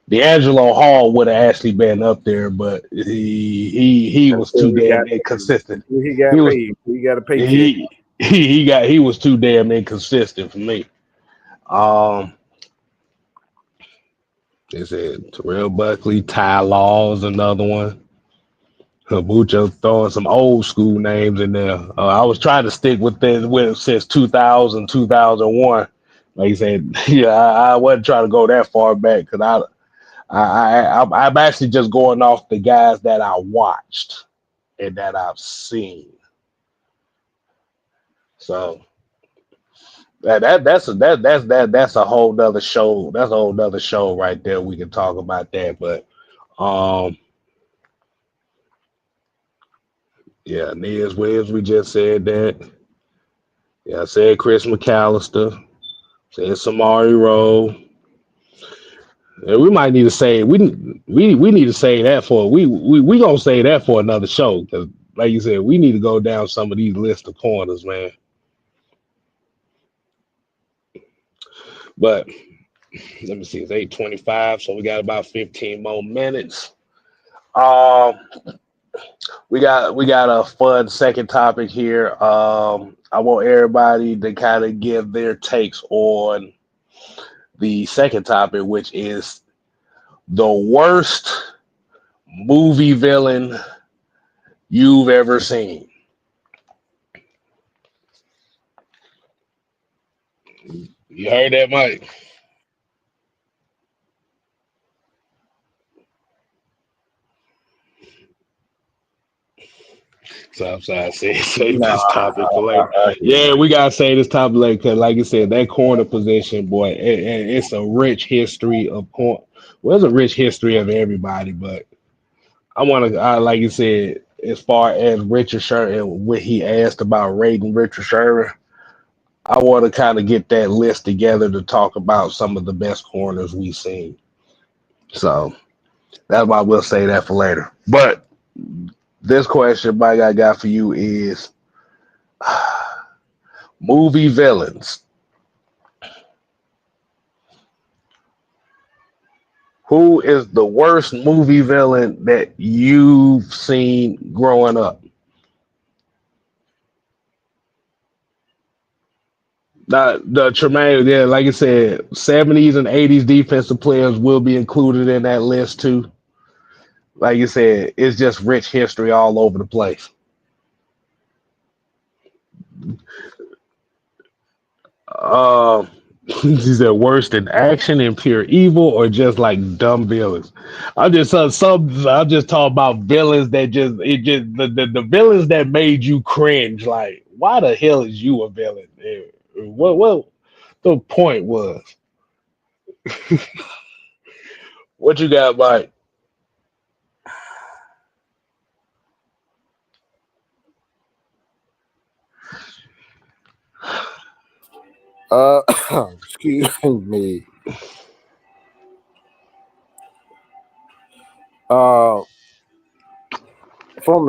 D'Angelo Hall would have actually been up there, but he was too damn inconsistent. he got He was paid. He got a paycheck. he was too damn inconsistent for me. Um, they said Terrell Buckley, Ty Law is another one. Mucho throwing some old school names in there. I was trying to stick with this since 2000, 2001. Like you said, yeah, I wasn't trying to go that far back because I'm actually just going off the guys that I watched and that I've seen. So that's a whole nother show. That's a whole nother show right there. We can talk about that, but um, Yeah, Nez Webb, we just said that. Yeah, I said Chris McAllister, said Samari Rowe. And we might need to say we need to say that for we gonna say that for another show because like you said, we need to go down some of these list of corners, man. But let me see, it's 8:25, so we got about 15 more minutes. Um, we got a fun second topic here. I want everybody to kind of give their takes on the second topic, which is the worst movie villain you've ever seen. You heard that, Mike? So I'm sorry, I said save No, this topic for later. I hear Yeah, you. we gotta say this topic later because, like you said, that corner position, boy, it's a rich history of corner. Well, it's a rich history of everybody, but like you said, as far as Richard Sherman, and what he asked about rating Richard Sherman, I want to kind of get that list together to talk about some of the best corners we've seen. So that's why we'll say that for later. But this question, Mike, I got for you is movie villains. Who is the worst movie villain that you've seen growing up? The Tremaine, yeah, like I said, 70s and 80s defensive players will be included in that list too. Like you said, it's just rich history all over the place. Um, is that worse than action and pure evil, or just like dumb villains? I'm just talking about villains that the villains that made you cringe. Like, why the hell is you a villain? What the point was? What you got, Mike? Uh, excuse me. Uh, from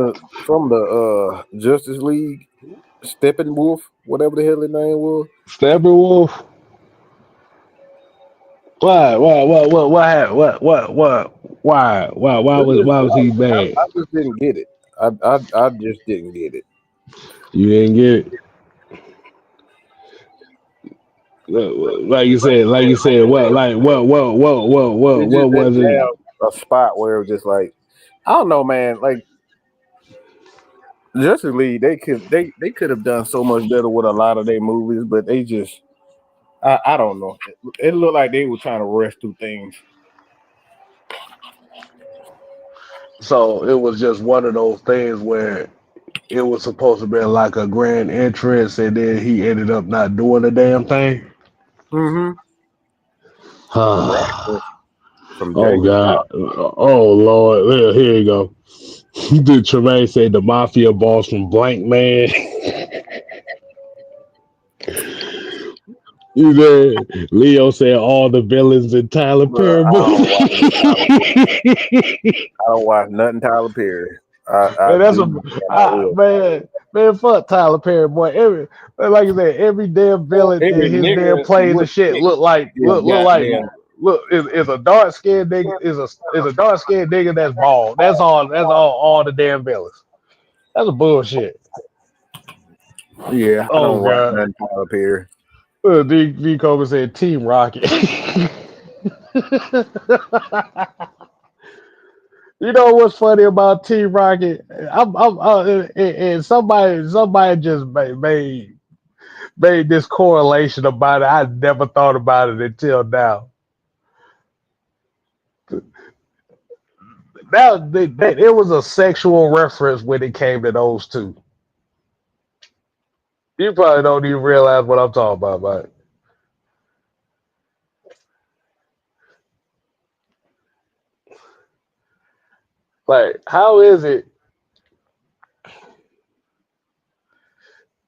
the Justice League, Steppenwolf, whatever the hell his name was. Steppenwolf? Why It just, was he bad? I just didn't get it. I just didn't get it. You didn't get it. Like you said, It what just was didn't it? have a spot where it was just like, I don't know, man. Like Justice League, they could have done so much better with a lot of their movies, but they just I don't know. It looked like they were trying to rush through things. So it was just one of those things where it was supposed to be like a grand entrance, and then he ended up not doing the damn thing. Mm-hmm. Oh Exactly. From Jamie God! Foxx. Oh Lord! Well, here you go. Did Tremaine say the mafia boss from Blank Man? You there? Leo said all the villains in Tyler Bro, Perry I don't movie. watch no Tyler Perry. I don't watch nothing Tyler Perry. I Man, that's do a and I will. man. Fuck Tyler Perry, boy. Like I said, every damn villain in Every his damn nigga plays and would shit pick them look like goddamn. is a dark skinned nigga is a dark skinned nigga that's bald. That's all the damn villains. That's a bullshit. Yeah, I Oh don't watch god. nothing Tyler Perry. D Coleman said Team Rocket. You know what's funny about Team Rocket? And somebody just made this correlation about it. I never thought about it until now. It was a sexual reference when it came to those two. You probably don't even realize what I'm talking about, but like, how is it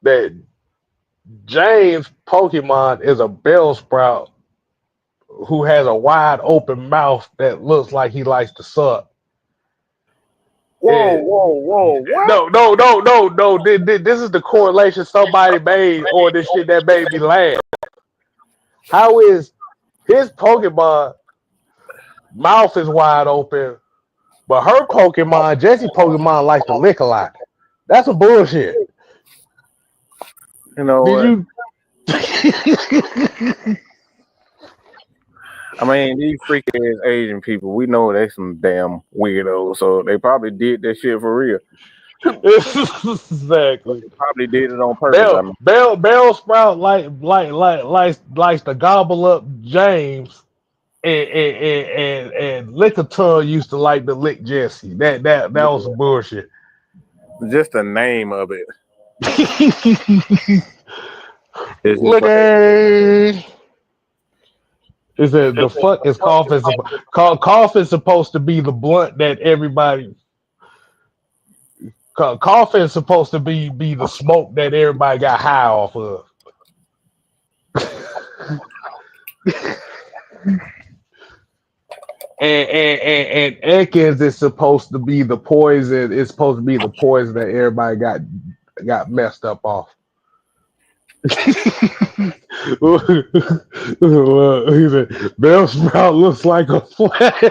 that James Pokemon is a Bellsprout who has a wide open mouth that looks like he likes to suck. Whoa, And whoa, what? no. This is the correlation somebody made on this shit that made me laugh. How is his Pokemon mouth is wide open, but her Pokemon, Jessie Pokemon, likes to lick a lot? That's some bullshit. You know Did what? you? I mean, these freaky ass Asian people, we know they some damn weirdos, so they probably did that shit for real. Exactly. They probably did it on purpose. I mean, Bell Sprout likes to gobble up James, and Lickitung used to like to lick Jesse. That was some bullshit. just the name of it is just Look like at. It said the fuck is cough is supposed to be the blunt that everybody. Cough is supposed to be the smoke that everybody got high off of. And Ekans is supposed to be the poison. It's supposed to be the poison that everybody got messed up off. Well, he said, Bell Sprout looks like a flash.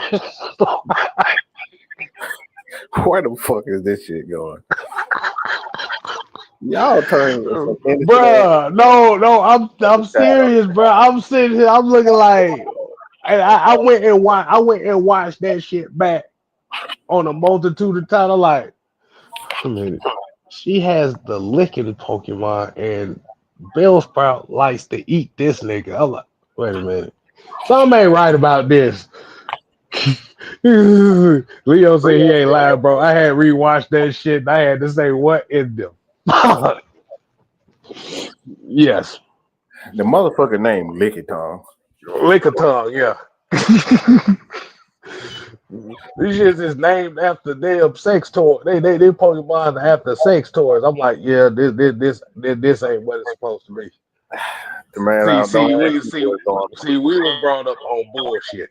where the fuck is this shit going? Y'all turn Bruh, no, I'm serious, bro. I'm sitting here, I'm looking like, and I went and watched that shit back on a multitude of times. I'm like, wait a minute, she has the licking Pokemon, and Bellsprout likes to eat this nigga. I'm like, wait a minute, something ain't right about this. Leo said he ain't lying, bro. I had rewatched that shit, and I had to say, what in them? Yes. the motherfucking name Licky Tongue. Lickitung, yeah. This shit is named after damn sex toy. They Pokemon after sex toys. I'm like, yeah, this ain't what it's supposed to be. Man, See, I see, don't we ask me what's going see, we was brought up on bullshit.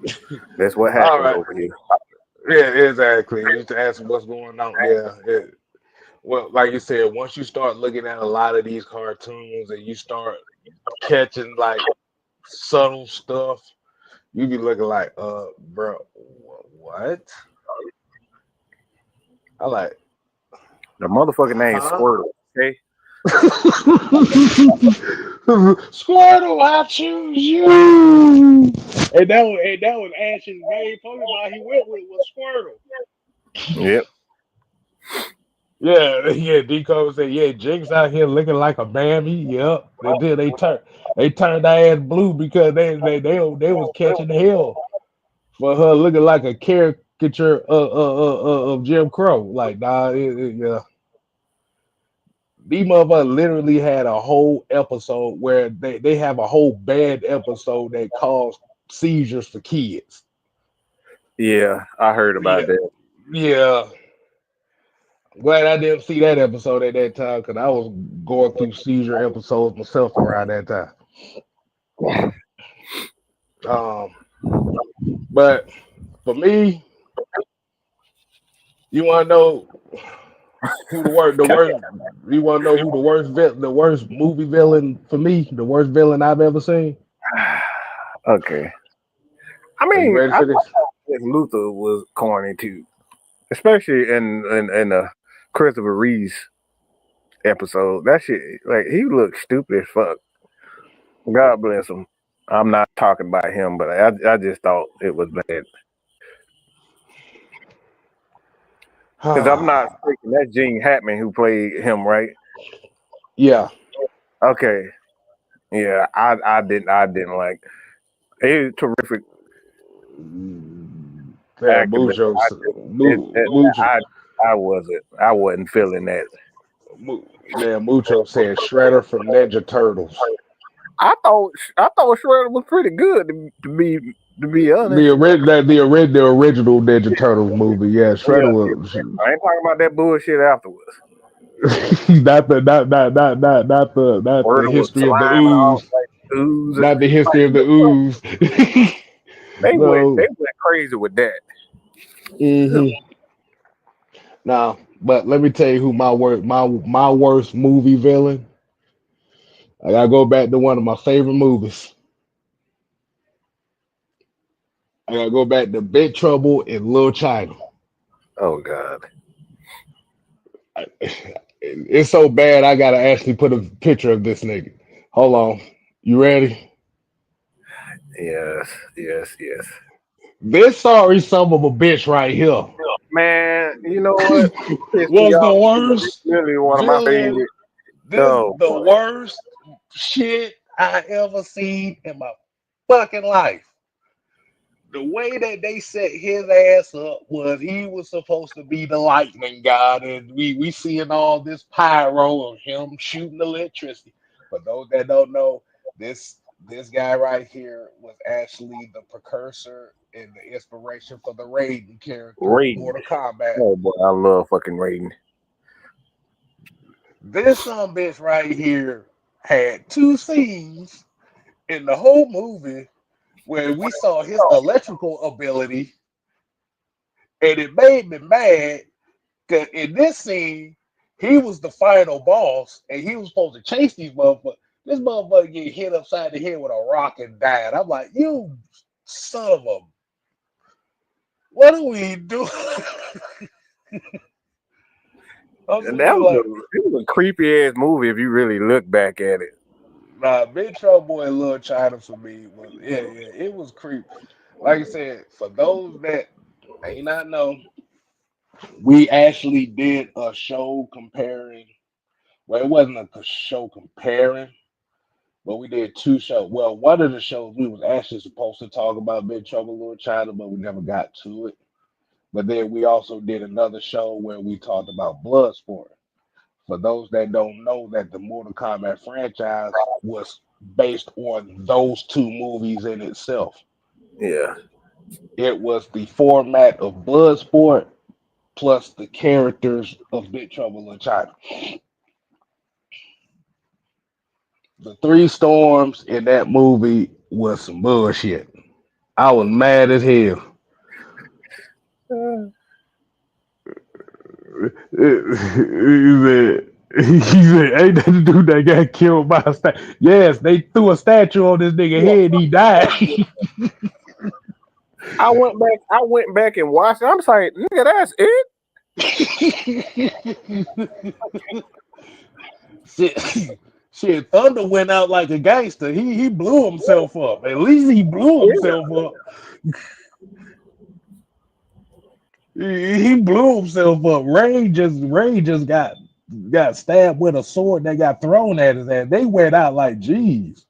on. That's what All happened right, over here. yeah, exactly. You need to ask what's going on. Yeah, well, like you said, once you start looking at a lot of these cartoons and you start catching like subtle stuff, you be looking like, bro, what? I like, The motherfucking name huh? Squirtle. Okay. Squirtle, I choose you. And that was Ash's main Pokemon he went with was Squirtle. Yep. Yeah, Deco said, yeah, Jinx out here looking like a mammy. Yep. They turned their ass blue because they was catching hell for her looking like a caricature of Jim Crow. Like, nah, yeah. These motherfuckers literally had a whole episode where they have a whole bad episode that caused seizures for kids. Yeah, I heard about Yeah, that. yeah. Glad I didn't see that episode at that time because I was going through seizure episodes myself around that time. Um, but for me, you want to know who the worst. You want to know who the worst movie villain for me, the worst villain I've ever seen. Okay. I Are you mean, ready I for this? thought Lex Luthor was corny too, especially in the Christopher Reeves episode. That shit, like he looked stupid as fuck. God bless him. I'm not talking about him, but I just thought it was bad because I'm not speaking. That's Gene Hackman who played him, right? Yeah. Okay. Yeah, I didn't like. He's terrific Yeah, actor, but Mujo, it, it, Mujo, I wasn't feeling that. yeah, Mujo said Shredder from Ninja Turtles. I thought Shredder was pretty good to be To be honest, the original Ninja Turtles movie. Yeah, oh yeah, Shredder was I ain't talking about that bullshit afterwards. not the Word was history of the slime and all ooze, like ooze. not the history of the Like, ooze. they No. went crazy with that. Hmm. Now, but let me tell you who my worst movie villain. I gotta go back to one of my favorite movies. I gotta go back to Big Trouble in Little China. Oh God. It's so bad I gotta actually put a picture of this nigga. Hold on. You ready? Yes, yes, yes. This sorry son of a bitch right here. Man, you know what? You pissed me Was the off. worst Really one of my villain. favorite. This Oh the boy. worst shit I ever seen in my fucking life. The way that they set his ass up was he was supposed to be the lightning god, and we seeing all this pyro of him shooting electricity. For those that don't know, this guy right here was actually the precursor and the inspiration for the Raiden character in Raiden. Mortal Kombat. Oh boy, I love fucking Raiden. This son bitch right here had two scenes in the whole movie where we saw his electrical ability, and it made me mad. Cause in this scene, he was the final boss, and he was supposed to chase these motherfuckers. This motherfucker get hit upside the head with a rock and died. I'm like, you son of a, what are we doing? I'm And sitting there like, it was a creepy ass movie if you really look back at it. nah, Big Trouble in Little China for me was, yeah, it was creep. Like I said, for those that may not know, we actually did a show comparing. Well, it wasn't a show comparing, but we did two shows. Well, one of the shows we was actually supposed to talk about Big Trouble in Little China, but we never got to it. But then we also did another show where we talked about Bloodsport. For those that don't know, that the Mortal Kombat franchise was based on those two movies in itself. Yeah. It was the format of Bloodsport plus the characters of Big Trouble in China. The three storms in that movie was some bullshit. I was mad as hell. He said, ain't that the dude that got killed by a statue? Yes, they threw a statue on this nigga Yeah. head and he died. I went back and watched it. I'm like, nigga, that's it. shit, shit, Thunder went out like a gangster. He blew himself up. At least he blew Yeah. himself up. He blew himself up. Ray just got stabbed with a sword that got thrown at his ass. They went out like, geez.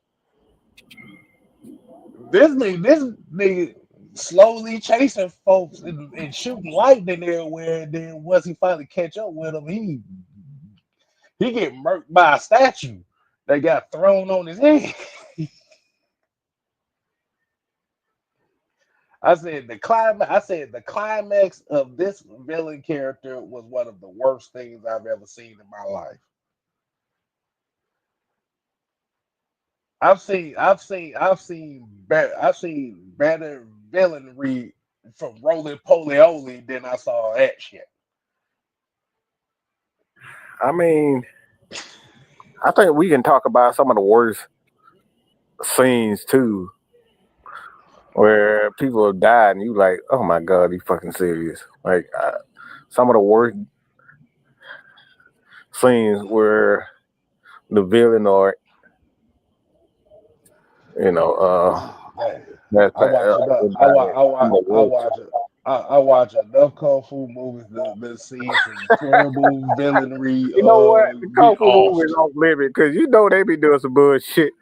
This nigga slowly chasing folks and shooting lightning everywhere. And then once he finally catch up with him, he get murked by a statue that got thrown on his head. I said the climax of this villain character was one of the worst things I've ever seen in my life. I've seen better villainry from Roly Poly than I saw that shit. I mean, I think we can talk about some of the worst scenes too, where people have died and you like, oh my god, you fucking serious? Like some of the worst scenes where the villain or you know Man, that's I watch enough. actually died in the worst. I watch enough kung fu movies to see some terrible villainry You know what? The get kung fu movie is offed. off limit because you know they be doing some bullshit.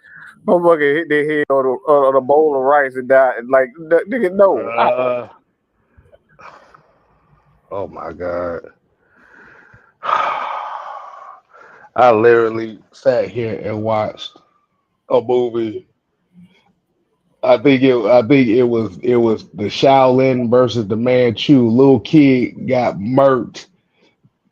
Motherfucker hit their head on a bowl of rice and die. Like nigga, no. Uh, oh my god. I literally sat here and watched a movie I think it was the Shaolin versus the Manchu. Little kid got murked.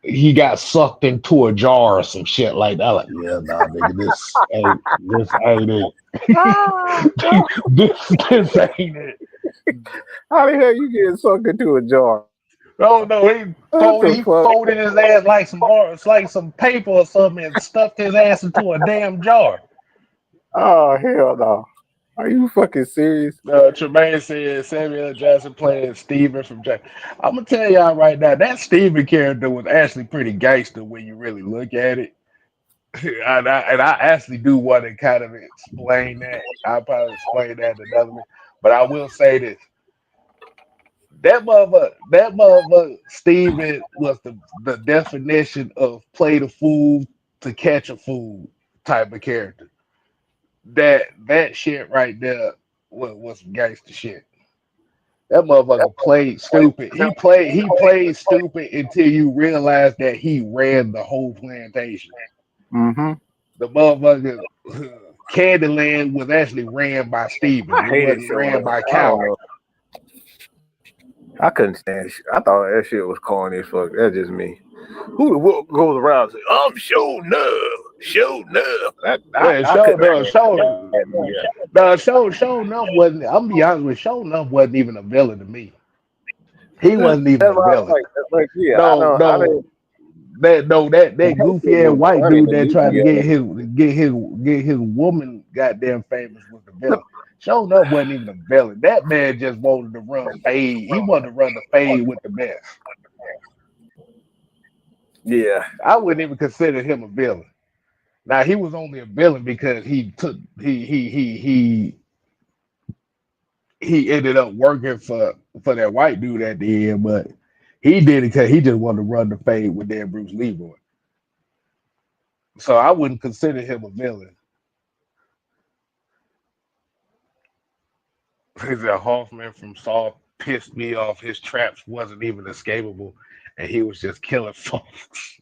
He got sucked into a jar or some shit like that. Like, yeah, nah, nigga, this ain't it. Ah, this ain't it. how the hell you get sucked into a jar? Oh no, What the he fuck? folded his ass like some paper or something and stuffed his ass into a damn jar. Oh hell no! Are you fucking serious? Tremaine said Samuel L. Jackson playing Steven from Jack. I'm gonna tell y'all right now, that Steven character was actually pretty gangster when you really look at it. And I actually do want to kind of explain that. I'll probably explain that another minute. But I will say this. That motherfucker, Steven was the definition of play the fool to catch a fool type of character. That shit right there was some gangster shit. That motherfucker played stupid. He played stupid until you realize that he ran the whole plantation. Mm-hmm. The motherfucker Candyland was actually ran by Steven. I It hated wasn't showing ran up. by I don't Cal. know. I couldn't stand. I thought that shit was corny as fuck. That's just me. Who the fuck goes around and say, "I'm showing up, showing up"? Yeah, I couldn't stand that. Show enough wasn't. I'm gonna be honest with you, Show enough wasn't even a villain to me. He wasn't even That's a why I was villain. like, yeah, I No, don't. I didn't. no, that That shit goofy ass was white funny dude to that me, to tried to be honest. get his woman goddamn famous was the villain. Show enough wasn't even a villain. That man just wanted to run fade. He wanted to run the fade with the best. Yeah, I wouldn't even consider him a villain. Now he was only a villain because he ended up working for that white dude at the end, but he did it because he just wanted to run the fade with that Bruce Leroy. So I wouldn't consider him a villain. That Hoffman from Saw pissed me off. His traps wasn't even escapable, and he was just killing folks.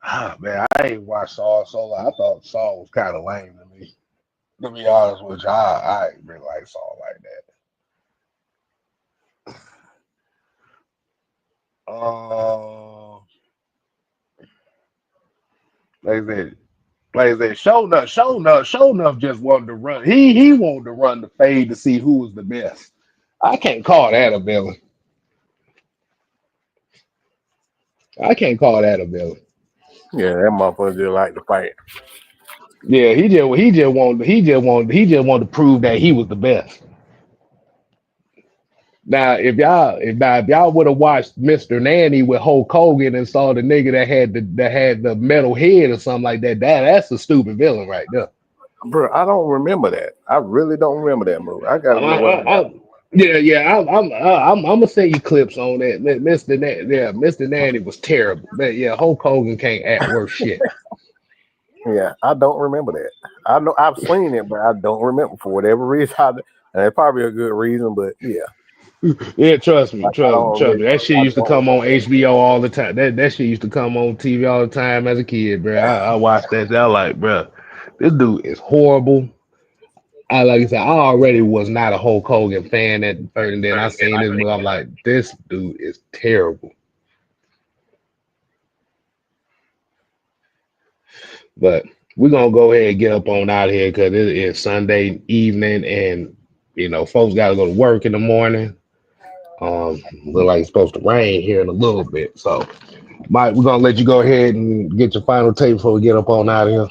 Ah man, I ain't watched Saw so long. I thought Saw was kind of lame to me. To be honest with you, I ain't really like Saw like that. Like I said, show enough just wanted to run. He wanted to run the fade to see who was the best. I can't call that a villain. I can't call that a villain. yeah, that motherfucker just like to fight. Yeah, he just wanted to prove that he was the best. Now, if y'all would have watched Mr. Nanny with Hulk Hogan and saw the nigga that had the metal head or something like that, that's a stupid villain right there. Bro, I don't remember that. I really don't remember that movie. I I, gotta go watch I, I, yeah. I'm gonna send you clips on that. Mr. Nanny was terrible. But yeah, Hulk Hogan can't act worth shit. it. Yeah, I don't remember that. I know I've seen it, but I don't remember for whatever reason. And it's probably a good reason, but yeah, Yeah, trust me, I trust me, don't trust really. me. That shit I used to don't come on HBO all the time. That shit used to come on TV all the time as a kid, bro. I watched that. I like, bro, this dude is horrible. Like I said, I already was not a Hulk Hogan fan at first, and then I seen this movie. I'm like, this dude is terrible. But we're gonna go ahead and get up on out of here because it is Sunday evening, and folks got to go to work in the morning. Look like it's supposed to rain here in a little bit, so Mike, we're gonna let you go ahead and get your final tape before we get up on out of here.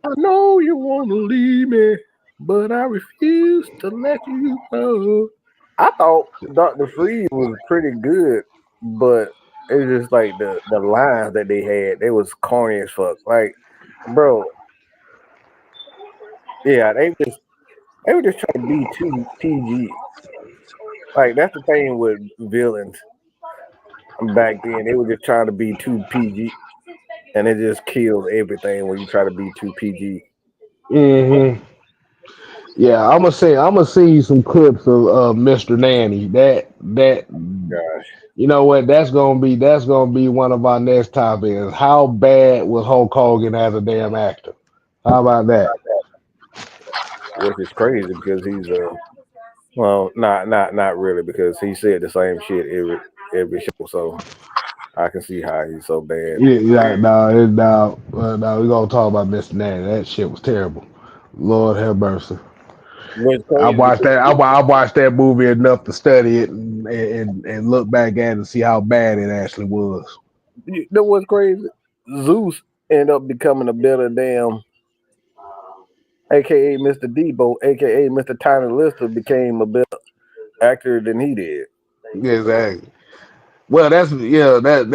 I know you want to leave me, but I refuse to let you go. I thought Dr. Freeze was pretty good, but it's just like the lines that they had, they was corny as fuck. Like, bro, yeah, they were just trying to be too PG. Like that's the thing with villains back then. They were just trying to be too PG, and it just kills everything when you try to be too PG. Hmm. Yeah, I'm gonna see you some clips of Mr. Nanny. That Gosh, you know what? That's gonna be one of our next topics. How bad was Hulk Hogan as a damn actor? How about that? which is crazy because he's well, not really because he said the same shit every show. So I can see how he's so bad. Yeah, no, we gonna talk about Mr. Nanny. That shit was terrible. Lord have mercy. What's I crazy? watched that. I watched that movie enough to study it and look back at it and see how bad it actually was. You know what's crazy? Zeus ended up becoming a better damn, aka Mr. Debo, aka Mr. Tiny Lister, became a better actor than he did. Exactly. Well, that's that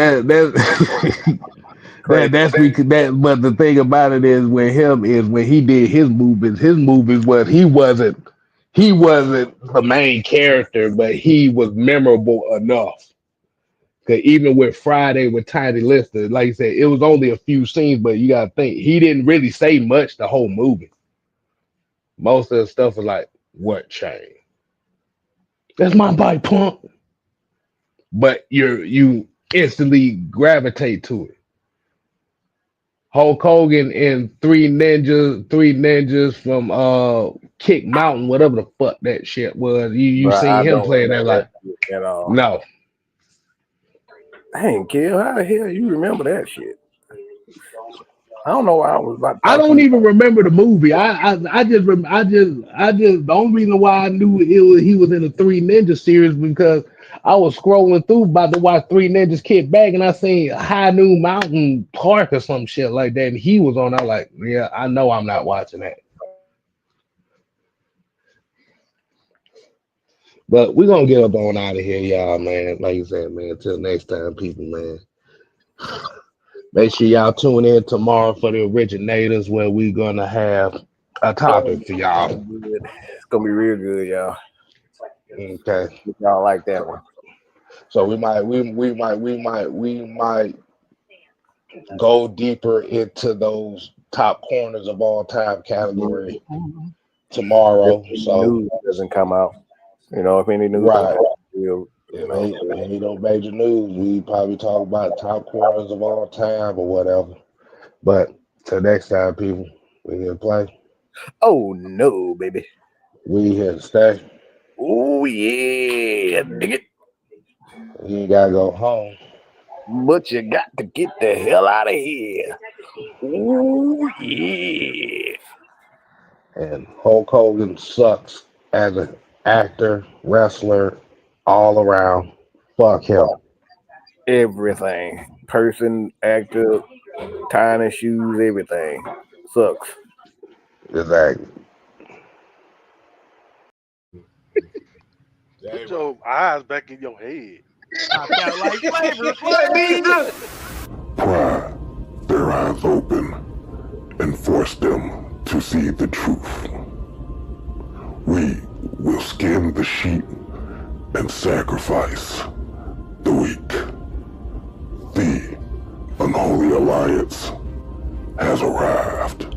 Crazy. that's because that. But the thing about it is, when he did his movies was he wasn't the main character, but he was memorable enough. Cause even with Friday with Tiny Lister, like you said, it was only a few scenes, but you gotta think he didn't really say much the whole movie. Most of the stuff was like, "What changed? That's my bike, punk." But you instantly gravitate to it. Hulk Hogan and three ninjas from Kick Mountain, whatever the fuck that shit was. You But seen I him don't playing that remember like that shit at all. no. Dang, Kill, how the hell you remember that shit? I don't know why I was about to I talk to don't you. even remember the movie. I just the only reason why I knew he was in the Three Ninja series because I was scrolling through about to watch Three Ninjas Kick Back and I seen High Noon Mountain Park or some shit like that and he was on. I was like, yeah, I know I'm not watching that. But we're gonna get up on out of here, y'all, man. Like you said, man. Until next time, people, man. Make sure y'all tune in tomorrow for the originators where we're gonna have a topic for It's y'all. gonna be real good, y'all. Okay. Y'all like that one. So we might go deeper into those top corners of all time category If tomorrow. any So news doesn't come out, if any news don't right. come out, we'll, If ain't no major news, we probably talk about top corners of all time or whatever. But till next time, people, we here to play. Oh no, baby. We here to stay. Oh yeah, dig it. You gotta go home. But you got to get the hell out of here. Oh yeah. And Hulk Hogan sucks as an actor, wrestler, all around. Fuck him. Everything. Person, actor, tying his shoes, everything. Sucks. Exactly. Put your eyes back in your head. I felt like flavor. Pry their eyes open and force them to see the truth. We will skin the sheep and sacrifice the weak. The unholy alliance has arrived.